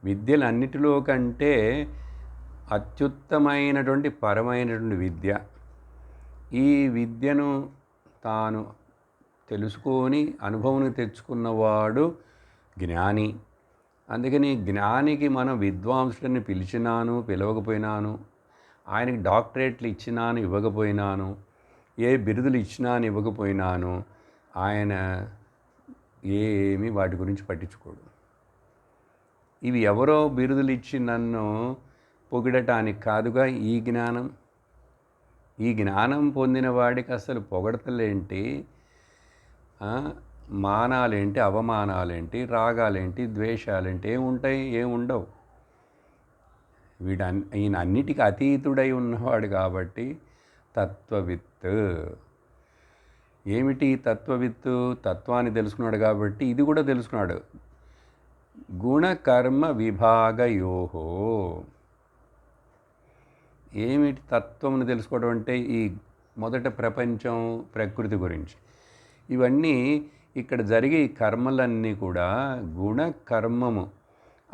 విద్యలన్నిటిలో కంటే అత్యుత్తమైనటువంటి పరమైనటువంటి విద్య. ఈ విద్యను తాను తెలుసుకొని అనుభవం తెచ్చుకున్నవాడు జ్ఞాని. అందుకని జ్ఞానికి మనం విద్వాంసుడిని పిలిచినాను, పిలవకపోయినాను, ఆయనకి డాక్టరేట్లు ఇచ్చినాను, ఇవ్వకపోయినాను, ఏ బిరుదులు ఇచ్చినాను, ఇవ్వకపోయినాను, ఆయన ఏమీ వాటి గురించి పట్టించుకోడు. ఇవి ఎవరో బిరుదులు ఇచ్చి నన్ను పొగిడటానికి కాదుగా ఈ జ్ఞానం. ఈ జ్ఞానం పొందిన వాడికి అసలు పొగడతలేంటి, మానాలేంటి, అవమానాలేంటి, రాగాలేంటి, ద్వేషాలేంటి, ఏముంటాయి, ఏముండవు. ఈయన అన్నిటికీ అతీతుడై ఉన్నవాడు కాబట్టి తత్వవిత్. ఏమిటి తత్వవిత్తు, తత్వాన్ని తెలుసుకున్నాడు కాబట్టి ఇది కూడా తెలుసుకున్నాడు. గుణకర్మ విభాగయోహో. ఏమిటి తత్వమును తెలుసుకోవడం అంటే ఈ మొదట ప్రపంచం, ప్రకృతి గురించి, ఇవన్నీ ఇక్కడ జరిగే కర్మలన్నీ కూడా గుణకర్మము,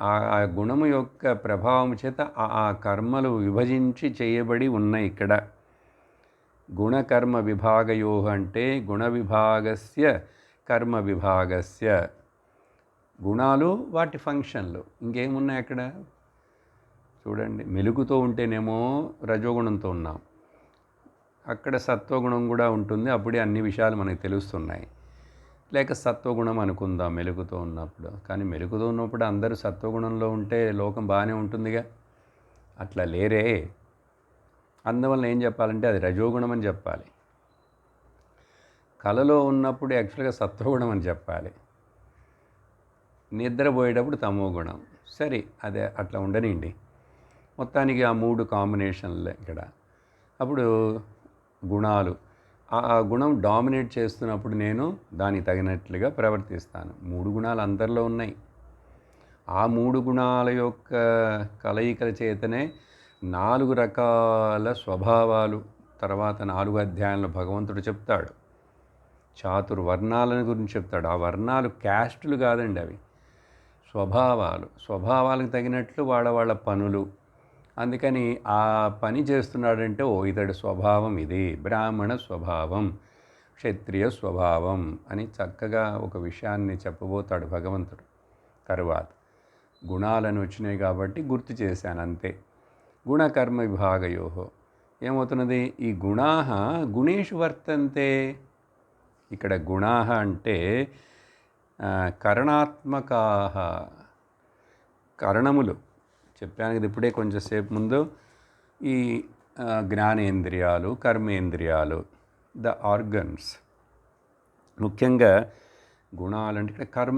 ఆ గుణము యొక్క ప్రభావం చేత ఆ కర్మలు విభజించి చేయబడి ఉన్నాయి ఇక్కడ. గుణకర్మ విభాగయో అంటే గుణ విభాగస్య కర్మ విభాగస్య. గుణాలు వాటి ఫంక్షన్లు, ఇంకేమున్నాయి అక్కడ చూడండి. మెలుగుతో ఉంటేనేమో రజోగుణంతో ఉన్నాం, అక్కడ సత్వగుణం కూడా ఉంటుంది, అప్పుడే అన్ని విషయాలు మనకు తెలుస్తున్నాయి. లేక సత్వగుణం అనుకుందాం మెలుగుతో ఉన్నప్పుడు. కానీ మెలుగుతో ఉన్నప్పుడు అందరూ సత్వగుణంలో ఉంటే లోకం బాగానే ఉంటుందిగా. అట్లా లేరే. అందువల్ల ఏం చెప్పాలంటే అది రజోగుణం అని చెప్పాలి. కలలో ఉన్నప్పుడు యాక్చువల్గా సత్వగుణం అని చెప్పాలి. నిద్రపోయేటప్పుడు తమో గుణం. సరే, అదే అట్లా ఉండనండి. మొత్తానికి ఆ 3 కాంబినేషన్లే ఇక్కడ. అప్పుడు గుణాలు, ఆ గుణం డామినేట్ చేస్తున్నప్పుడు నేను దానికి తగినట్లుగా ప్రవర్తిస్తాను. 3 గుణాలు అందరిలో ఉన్నాయి. ఆ 3 గుణాల యొక్క కలయికల చేతనే 4 రకాల స్వభావాలు తర్వాత 4 అధ్యాయంలో భగవంతుడు చెప్తాడు. చాతుర్వర్ణాలను గురించి చెప్తాడు. ఆ వర్ణాలు క్యాస్టులు కాదండి, అవి స్వభావాలకు తగినట్లు వాళ్ళ పనులు. అందుకని ఆ పని చేస్తున్నాడంటే ఇతడి స్వభావం ఇది, బ్రాహ్మణ స్వభావం, క్షత్రియ స్వభావం అని చక్కగా ఒక విషయాన్ని చెప్పబోతాడు భగవంతుడు. తరువాత గుణాలను వచ్చినాయి కాబట్టి గుర్తు చేశాను అంతే. గుణకర్మ విభాగయోహో ఏమవుతున్నది, ఈ గుణాః గుణేషు వర్తంతే. ఇక్కడ గుణాః అంటే కరణాత్మకాః, కరణములు చెప్పాను కదా ఇప్పుడే కొంచెంసేపు ముందు. ఈ జ్ఞానేంద్రియాలు, కర్మేంద్రియాలు, ద ఆర్గన్స్. ముఖ్యంగా గుణాలంటే ఇక్కడ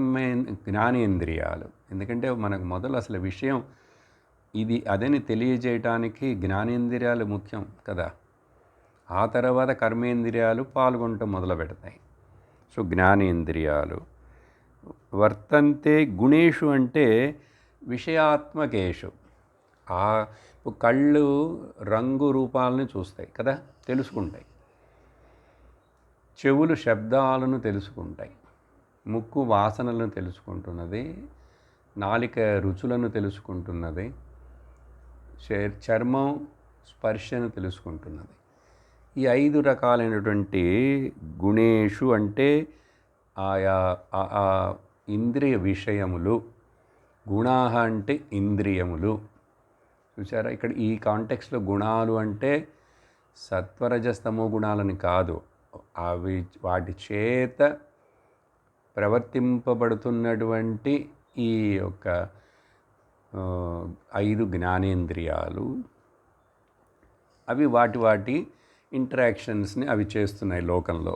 జ్ఞానేంద్రియాలు. ఎందుకంటే మనకు మొదలు అసలు విషయం ఇది అదని తెలియజేయటానికి జ్ఞానేంద్రియాలు ముఖ్యం కదా. ఆ తర్వాత కర్మేంద్రియాలు పాల్గొనటం మొదలు పెడతాయి. సో జ్ఞానేంద్రియాలు వర్తంతే. గుణేషు అంటే విషయాత్మకేషు. కళ్ళు రంగు రూపాలను చూస్తాయి కదా, తెలుసుకుంటాయి. చెవులు శబ్దాలను తెలుసుకుంటాయి. ముక్కు వాసనలను తెలుసుకుంటున్నది. నాలిక రుచులను తెలుసుకుంటున్నది. చర్మం స్పర్శను తెలుసుకుంటున్నది. ఈ 5 రకాలైనటువంటి గుణేషు అంటే ఆయా ఇంద్రియ విషయములు. గుణాః అంటే ఇంద్రియములు. చూసారా, ఇక్కడ ఈ కాంటెక్స్లో గుణాలు అంటే సత్వరజస్తమో గుణాలని కాదు, అవి వాటి చేత ప్రవర్తింపబడుతున్నటువంటి ఈ యొక్క 5 జ్ఞానేంద్రియాలు. అవి వాటి ఇంటరాక్షన్స్ని అవి చేస్తున్నాయి లోకంలో.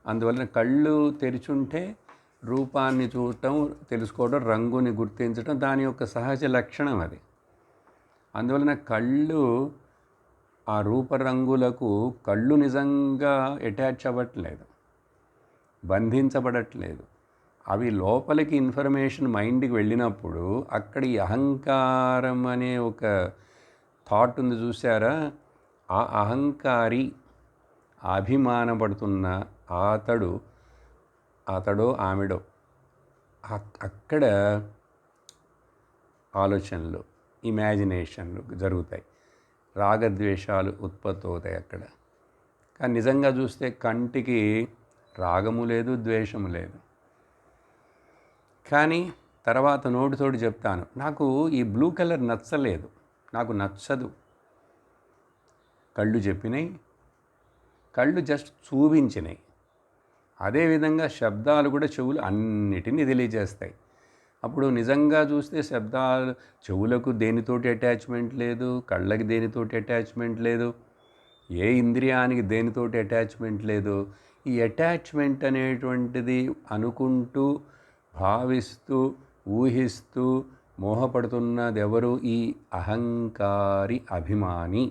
అందువలన కళ్ళు తెరిచుంటే రూపాన్ని చూడటం, తెలుసుకోవడం, రంగుని గుర్తించడం దాని యొక్క సహజ లక్షణం అది. అందువలన కళ్ళు ఆ రూపరంగులకు కళ్ళు నిజంగా అటాచ్ అవ్వట్లేదు, బంధించబడట్లేదు. అవి లోపలికి ఇన్ఫర్మేషన్ మైండ్కి వెళ్ళినప్పుడు అక్కడ ఈ అహంకారం అనే ఒక థాట్ ఉంది చూసారా, ఆ అహంకారి అభిమానపడుతున్న అతడో ఆమెడో అక్కడ ఆలోచనలు, ఇమాజినేషన్లు జరుగుతాయి. రాగద్వేషాలు ఉత్పత్తి అవుతాయి అక్కడ. కానీ నిజంగా చూస్తే కంటికి రాగము లేదు, ద్వేషము లేదు. కానీ తర్వాత నోటితోటి చెప్తాను, నాకు ఈ బ్లూ కలర్ నచ్చలేదు, నాకు నచ్చదు. కళ్ళు చెప్పినాయి, కళ్ళు జస్ట్ చూపించినాయి. అదేవిధంగా శబ్దాలు కూడా చెవులు అన్నిటినీ తెలియజేస్తాయి. అప్పుడు నిజంగా చూస్తే శబ్దాలు చెవులకు దేనితోటి అటాచ్మెంట్ లేదు, కళ్ళకి దేనితోటి అటాచ్మెంట్ లేదు, ఏ ఇంద్రియానికి దేనితోటి అటాచ్మెంట్ లేదు. ఈ అటాచ్మెంట్ అనేటువంటిది అనుకుంటూ, భావిస్తూ, ఊహిస్తూ మోహపడుతున్నది ఎవరు? ఈ అహంకారి, అభిమాని.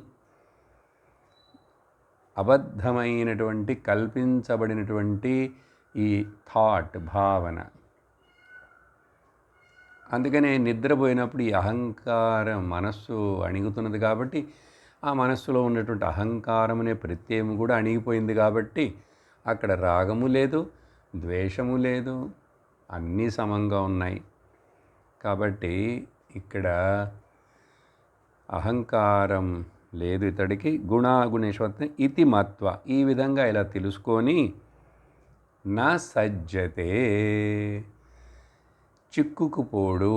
అబద్ధమైనటువంటి కల్పించబడినటువంటి ఈ థాట్, భావన. అందుకనే నిద్రపోయినప్పుడు ఈ అహంకారం మనస్సు అణిగుతున్నది కాబట్టి, ఆ మనస్సులో ఉన్నటువంటి అహంకారం అనే ప్రత్యయం కూడా అణిగిపోయింది కాబట్టి అక్కడ రాగము లేదు, ద్వేషము లేదు, అన్నీ సమంగా ఉన్నాయి. కాబట్టి ఇక్కడ అహంకారం లేదు ఇతడికి. గుణేశ్వర ఇతి మత్వ, ఈ విధంగా ఇలా తెలుసుకొని నా సజ్జతే, చిక్కుకుపోడు,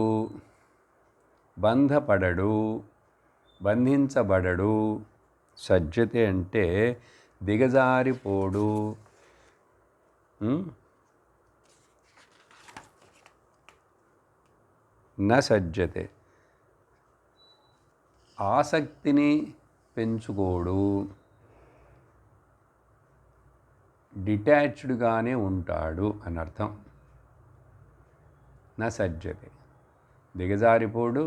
బంధపడడు, బంధించబడడు. సజ్జతే అంటే దిగజారిపోడు, న సజ్జతే ఆసక్తిని పెంచుకోడు, డిటాచ్డ్గానే ఉంటాడు అని అర్థం. న సజ్జతే దిగజారిపోడు,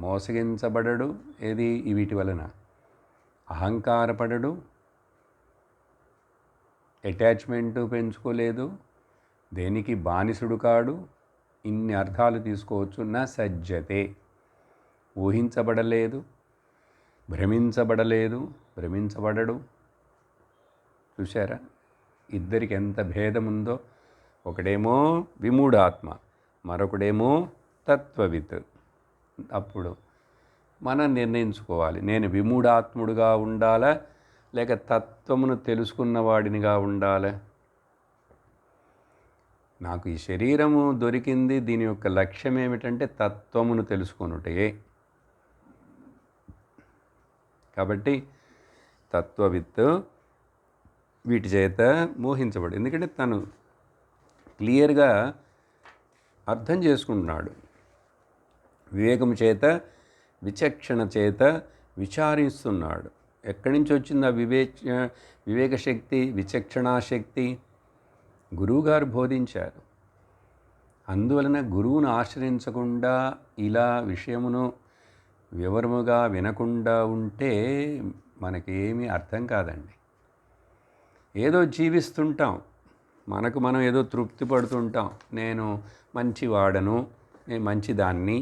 మోసగించబడడు. ఏది వీటి వలన అహంకారపడడు, అటాచ్మెంటు పెంచుకోలేదు, దేనికి బానిసుడు కాడు. ఇన్ని అర్థాలు తీసుకోవచ్చు. న సజ్జతే ఊహించబడలేదు, భ్రమించబడలేదు, భ్రమించబడడు. చూశారా ఇద్దరికి ఎంత భేదం ఉందో. ఒకడేమో విమూఢాత్మ, మరొకడేమో తత్వవిత్. అప్పుడు మనం నిర్ణయించుకోవాలి, నేను విమూఢాత్ముడుగా ఉండాలా లేక తత్వమును తెలుసుకున్నవాడినిగా ఉండాలా. నాకు ఈ శరీరము దొరికింది, దీని యొక్క లక్ష్యం ఏమిటంటే తత్వమును తెలుసుకొనుటే. కాబట్టి తత్వవిత్ వీటి చేత మోహించబడు. ఎందుకంటే తను క్లియర్గా అర్థం చేసుకుంటున్నాడు. వివేకము చేత, విచక్షణ చేత విచారిస్తున్నాడు. ఎక్కడి నుంచి వచ్చింది ఆ వివేక శక్తి, విచక్షణాశక్తి? గురువుగారు బోధించారు. అందువలన గురువును ఆశ్రయించకుండా ఇలా విషయమును వివరముగా వినకుండా ఉంటే మనకేమీ అర్థం కాదండి. ఏదో జీవిస్తుంటాం, మనకు మనం ఏదో తృప్తి పడుతుంటాం. నేను మంచివాడను, నేను మంచిదాన్ని,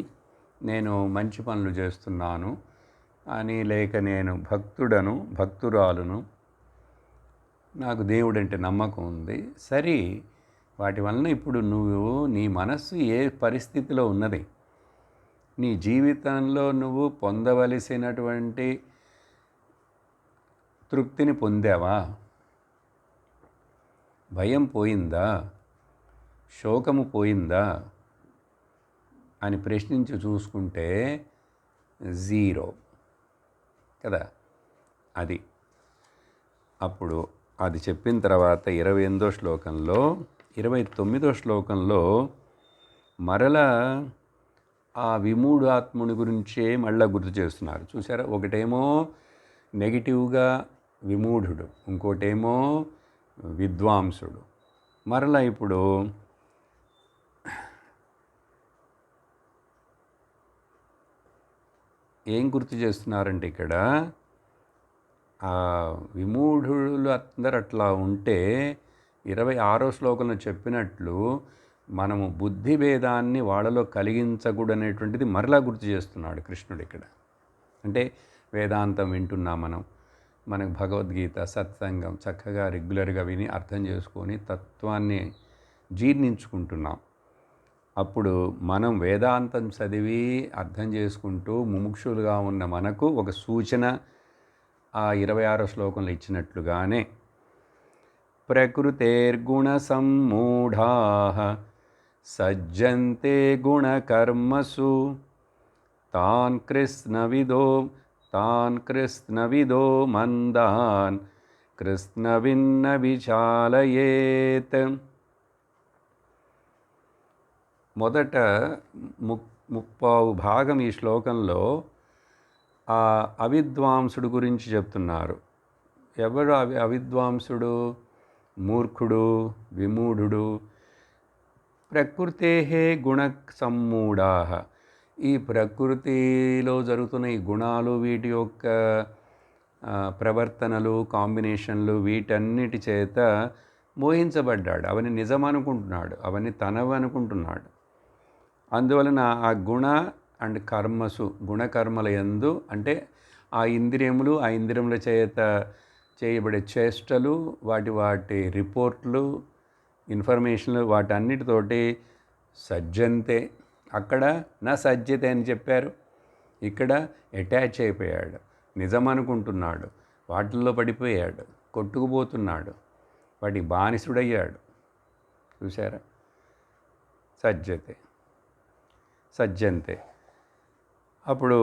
నేను మంచి పనులు చేస్తున్నాను అని, లేక నేను భక్తుడను, భక్తురాలును, నాకు దేవుడంటే నమ్మకం ఉంది. సరే, వాటి వలన ఇప్పుడు నువ్వు నీ మనస్సు ఏ పరిస్థితిలో ఉన్నది, నీ జీవితంలో నువ్వు పొందవలసినటువంటి తృప్తిని పొందావా? భయం పోయిందా? శోకము పోయిందా అని ప్రశ్నించి చూసుకుంటే జీరో కదా. అది అప్పుడు అది చెప్పిన తర్వాత 28వ శ్లోకంలో 29వ శ్లోకంలో మరలా ఆ విమూఢాత్ముని గురించే మళ్ళా గుర్తు చేస్తున్నారు. చూసారా, ఒకటేమో నెగిటివ్గా విమూఢుడు, ఇంకోటేమో విద్వాంసుడు. మరలా ఇప్పుడు ఏం గుర్తు చేస్తున్నారంటే ఇక్కడ ఆ విమూఢులు అందరు అట్లా ఉంటే 26వ శ్లోకంలో చెప్పినట్లు మనము బుద్ధి భేదాన్ని వాళ్ళలో కలిగించకూడనేటువంటిది మరలా గుర్తు చేస్తున్నాడు కృష్ణుడు ఇక్కడ. అంటే వేదాంతం వింటున్నాం మనం, మనకు భగవద్గీత సత్సంగం చక్కగా రెగ్యులర్గా విని అర్థం చేసుకొని తత్వాన్ని జీర్ణించుకుంటున్నాం. అప్పుడు మనం వేదాంతం చదివి అర్థం చేసుకుంటూ ముముక్షులుగా ఉన్న మనకు ఒక సూచన ఆ 26వ శ్లోకంలో ఇచ్చినట్లుగానే ప్రకృతేర్గుణ సమ్మూఢాః సజ్జంతే గుణకర్మసు తాన్ కృష్ణవిదో మందాన్ కృష్ణవిన్న విచాలయేత్. మొదట 3/4 ఈ శ్లోకంలో ఆ అవిద్వాంసుడు గురించి చెప్తున్నారు. ఎవరు అవిద్వాంసుడు? మూర్ఖుడు, విమూఢుడు. ప్రకృతే గుణ సమ్మూఢాః. ఈ ప్రకృతిలో జరుగుతున్న ఈ గుణాలు, వీటి యొక్క ప్రవర్తనలు, కాంబినేషన్లు, వీటన్నిటి చేత మోహించబడ్డాడు. అవన్నీ నిజం అనుకుంటున్నాడు, అవన్నీ తనవి అనుకుంటున్నాడు. అందువలన ఆ గుణ అండ్ కర్మసు, గుణకర్మల యందు అంటే ఆ ఇంద్రియములు, ఆ ఇంద్రియముల చేత చేయబడే చేష్టలు, వాటి రిపోర్ట్లు, ఇన్ఫర్మేషన్లు, వాటన్నిటితోటి సజ్జంతే. అక్కడ నా సజ్జతే అని చెప్పారు, ఇక్కడ అటాచ్ అయిపోయాడు, నిజం అనుకుంటున్నాడు, వాటిల్లో పడిపోయాడు, కొట్టుకుపోతున్నాడు, వాటి బానిసుడయ్యాడు. చూసారా, సజ్జంతే. అప్పుడు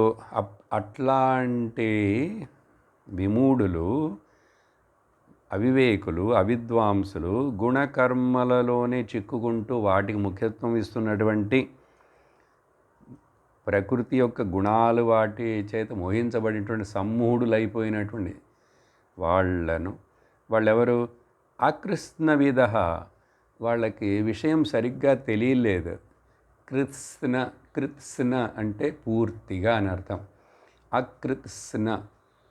అట్లాంటి విమూఢులు, అవివేకులు, అవిద్వాంసులు గుణకర్మలలోనే చిక్కుకుంటూ వాటికి ముఖ్యత్వం ఇస్తున్నటువంటి ప్రకృతి యొక్క గుణాలు, వాటి చేత మోహించబడినటువంటి సమ్మూఢులైపోయినటువంటి వాళ్ళెవరు? అకృష్ణవిద. వాళ్ళకి విషయం సరిగ్గా తెలియలేదు. కృత్స్న అంటే పూర్తిగా అని అర్థం. అకృత్స్న,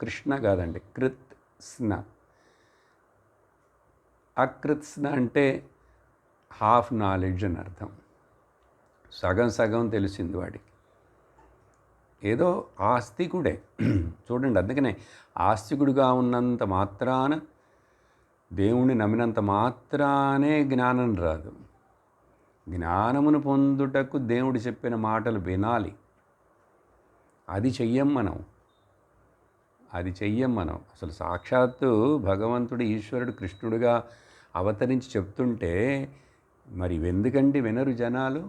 కృష్ణ కాదండి, కృత్స్న. అకృత్స్న అంటే హాఫ్ నాలెడ్జ్ అని అర్థం. సగం తెలిసింది వాడికి. ఏదో ఆస్తికుడే. చూడండి, అందుకనే ఆస్తికుడిగా ఉన్నంత మాత్రాన, దేవుణ్ణి నమ్మినంత మాత్రానే జ్ఞానం రాదు. జ్ఞానమును పొందుటకు దేవుడు చెప్పిన మాటలు వినాలి. అది చెయ్యం మనం. అసలు సాక్షాత్తు భగవంతుడు, ఈశ్వరుడు, కృష్ణుడిగా అవతరించి చెప్తుంటే మరి ఎందుకండి వినరు జనాలు?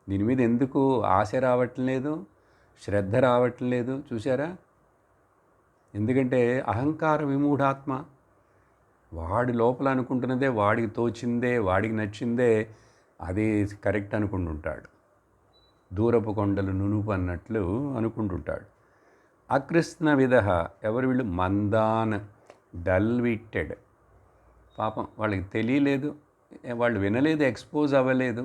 దీని మీద ఎందుకు ఆశ రావట్లేదు, శ్రద్ధ రావట్లేదు? చూసారా? ఎందుకంటే అహంకార విమూఢాత్మ. వాడి లోపల అనుకుంటున్నదే, వాడికి తోచిందే, వాడికి నచ్చిందే అది కరెక్ట్ అనుకుంటుంటాడు. దూరపు కొండలు నునుపు అన్నట్లు అనుకుంటుంటాడు. అకృష్ణ విధ, ఎవరు వీళ్ళు? మందాన్, డల్ విట్టెడ్. పాపం వాళ్ళకి తెలియలేదు, వాళ్ళు వినలేదు, ఎక్స్పోజ్ అవ్వలేదు.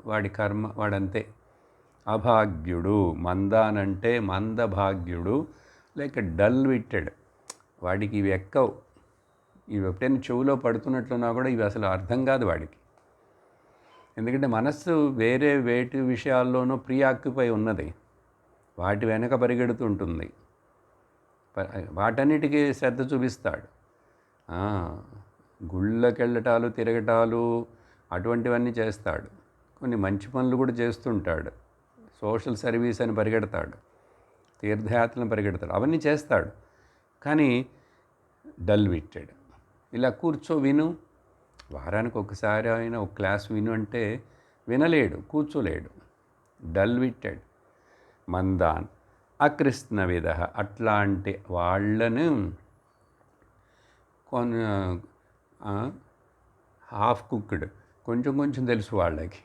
వాడి కర్మ వాడంతే. అభాగ్యుడు, మందాన్ అంటే మందభాగ్యుడు, లేక డల్ విట్టెడ్. వాడికి ఇవి ఎక్కవు. ఇవి ఎప్పుడైనా చెవులో పడుతున్నట్లున్నా కూడా ఇవి అసలు అర్థం కాదు వాడికి. ఎందుకంటే మనస్సు వేరే వేటి విషయాల్లోనూ ప్రియాక్యుపై ఉన్నది, వాటి వెనక పరిగెడుతుంటుంది, వాటన్నిటికీ శ్రద్ధ చూపిస్తాడు. గుళ్ళకెళ్ళటాలు, తిరగటాలు అటువంటివన్నీ చేస్తాడు. కొన్ని మంచి పనులు కూడా చేస్తుంటాడు. సోషల్ సర్వీస్ అని పరిగెడతాడు, తీర్థయాత్రలను పరిగెడతాడు, అవన్నీ చేస్తాడు. కానీ డల్ విట్టెడ్. ఇలా కూర్చో విను, వారానికి ఒకసారి అయినా ఒక క్లాస్ విను అంటే వినలేడు, కూర్చోలేడు. డల్ విట్టెడ్, మందాన్, అకృష్ణ విధ. అట్లాంటి వాళ్ళను హాఫ్ కుక్డ్, కొంచెం కొంచెం తెలుసు వాళ్ళకి.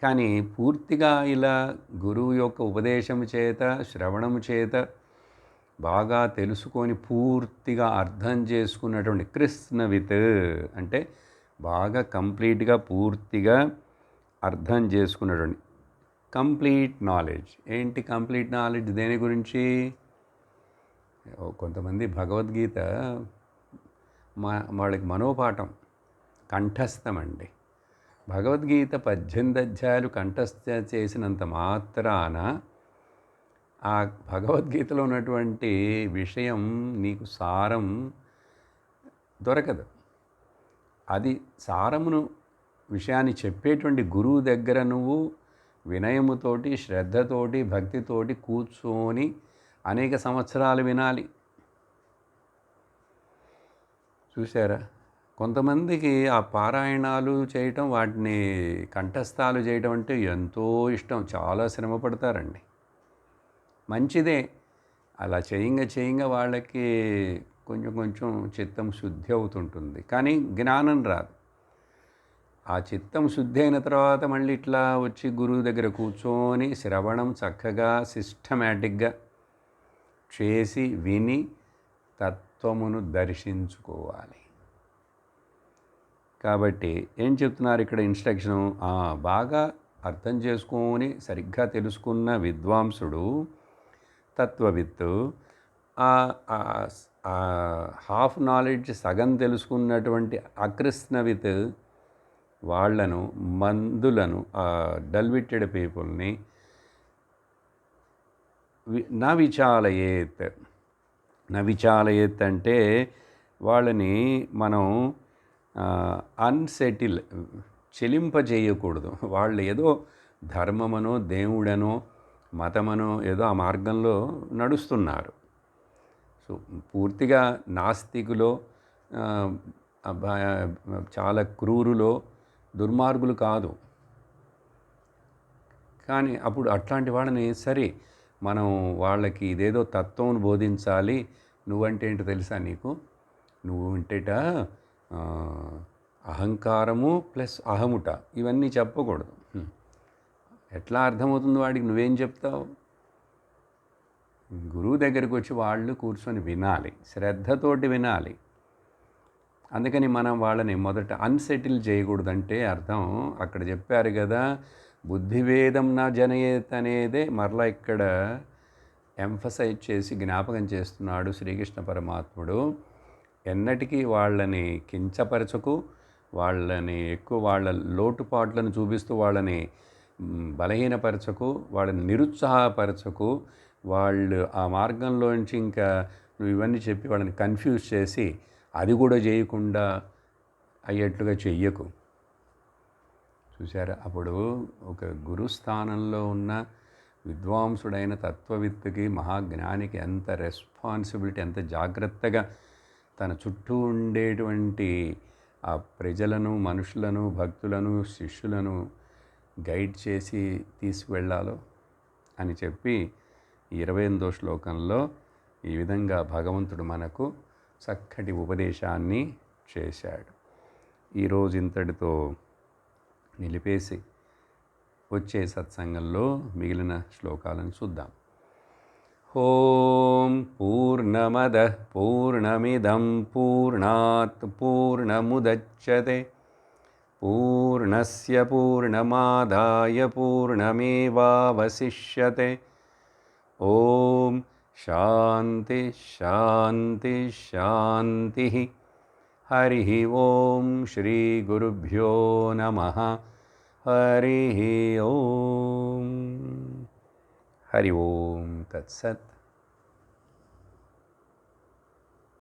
కానీ పూర్తిగా ఇలా గురువు యొక్క ఉపదేశము చేత, శ్రవణము చేత బాగా తెలుసుకొని పూర్తిగా అర్థం చేసుకున్నటువంటి కృష్ణవిత్ అంటే బాగా కంప్లీట్గా పూర్తిగా అర్థం చేసుకున్నటువంటి కంప్లీట్ నాలెడ్జ్. ఏంటి కంప్లీట్ నాలెడ్జ్? దేని గురించి? కొంతమంది భగవద్గీత వాళ్ళకి మనోపాఠం, కంఠస్థం అండి. భగవద్గీత 18 అధ్యాయాలు కంఠస్థ చేసినంత మాత్రాన ఆ భగవద్గీతలో ఉన్నటువంటి విషయం నీకు సారం దొరకదు. అది సారమును, విషయాన్ని చెప్పేటువంటి గురువు దగ్గర నువ్వు వినయముతోటి, శ్రద్ధతోటి, భక్తితోటి కూర్చొని అనేక సంవత్సరాలు వినాలి. చూసారా? కొంతమందికి ఆ పారాయణాలు చేయటం, వాటిని కంఠస్థాలు చేయటం అంటే ఎంతో ఇష్టం, చాలా శ్రమ పడతారండి. మంచిదే, అలా చేయంగా వాళ్ళకి కొంచెం కొంచెం చిత్తం శుద్ధి అవుతుంటుంది. కానీ జ్ఞానం రాదు. ఆ చిత్తం శుద్ధి అయిన తర్వాత మళ్ళీ ఇట్లా వచ్చి గురువు దగ్గర కూర్చొని శ్రవణం చక్కగా సిస్టమేటిక్గా చేసి విని తత్వమును దర్శించుకోవాలి. కాబట్టి ఏం చెప్తున్నారు ఇక్కడ ఇన్స్ట్రక్షను? బాగా అర్థం చేసుకొని సరిగ్గా తెలుసుకున్న విద్వాంసుడు, తత్వవిత్తు, హాఫ్ నాలెడ్జ్ సగం తెలుసుకున్నటువంటి అకృష్ణవిత్ వాళ్లను, మందులను, డల్విట్టెడ్ పీపుల్ని నా విచాలయేత్ అంటే వాళ్ళని మనం అన్సెటిల్, చెలింపజేయకూడదు. వాళ్ళు ఏదో ధర్మమనో, దేవుడనో, మతమనో ఏదో ఆ మార్గంలో నడుస్తున్నారు. సో పూర్తిగా నాస్తికులో, చాలా క్రూరులో, దుర్మార్గులు కాదు. కానీ అప్పుడు అట్లాంటి వాళ్ళని సరే మనం వాళ్ళకి ఇదేదో తత్వం బోధించాలి. నువ్వంటే ఏంటో తెలుసా నీకు? నువ్వు అంటేట అహంకారము ప్లస్ అహముట, ఇవన్నీ చెప్పకూడదు. ఎట్లా అర్థమవుతుంది వాడికి? నువ్వేం చెప్తావు? గురువు దగ్గరికి వచ్చి వాళ్ళు కూర్చొని వినాలి, శ్రద్ధతోటి వినాలి. అందుకని మనం వాళ్ళని మొదట అన్సెటిల్ చేయకూడదంటే అర్థం అక్కడ చెప్పారు కదా, బుద్ధివేదం నా జనయేత్ అనేదే మరలా ఇక్కడ ఎంఫసైజ్ చేసి జ్ఞాపకం చేస్తున్నాడు శ్రీకృష్ణ పరమాత్ముడు. ఎన్నటికీ వాళ్ళని కించపరచకు, వాళ్ళని ఎక్కువ వాళ్ళ లోటుపాట్లను చూపిస్తూ వాళ్ళని బలహీనపరచకు, వాళ్ళని నిరుత్సాహపరచకు. వాళ్ళు ఆ మార్గంలోంచి ఇంకా నువ్వు ఇవన్నీ చెప్పి వాళ్ళని కన్ఫ్యూజ్ చేసి అది కూడా చేయకుండా అయ్యేట్లుగా చెయ్యకు. చూసారా, అప్పుడు ఒక గురుస్థానంలో ఉన్న విద్వాంసుడైన తత్వవిత్తుకి, మహాజ్ఞానికి ఎంత రెస్పాన్సిబిలిటీ, ఎంత జాగ్రత్తగా తన చుట్టూ ఉండేటువంటి ఆ ప్రజలను, మనుషులను, భక్తులను, శిష్యులను గైడ్ చేసి తీసుకువెళ్ళాలో అని చెప్పి 28వ శ్లోకంలో ఈ విధంగా భగవంతుడు మనకు చక్కటి ఉపదేశాన్ని చేశాడు. ఈరోజు ఇంతటితో నిలిపేసి వచ్చే సత్సంగంలో మిగిలిన శ్లోకాలను చూద్దాం. ఓం పూర్ణమదః పూర్ణమిదం పూర్ణాత్ పూర్ణముదచ్యతే పూర్ణస్య పూర్ణమాదాయ పూర్ణమేవావశిష్యతే. ఓం శాంతి శాంతి శాంతి. హరి ఓం శ్రీ గురుభ్యో నమః. హరి ఓం. హరి ఓం తత్సత్.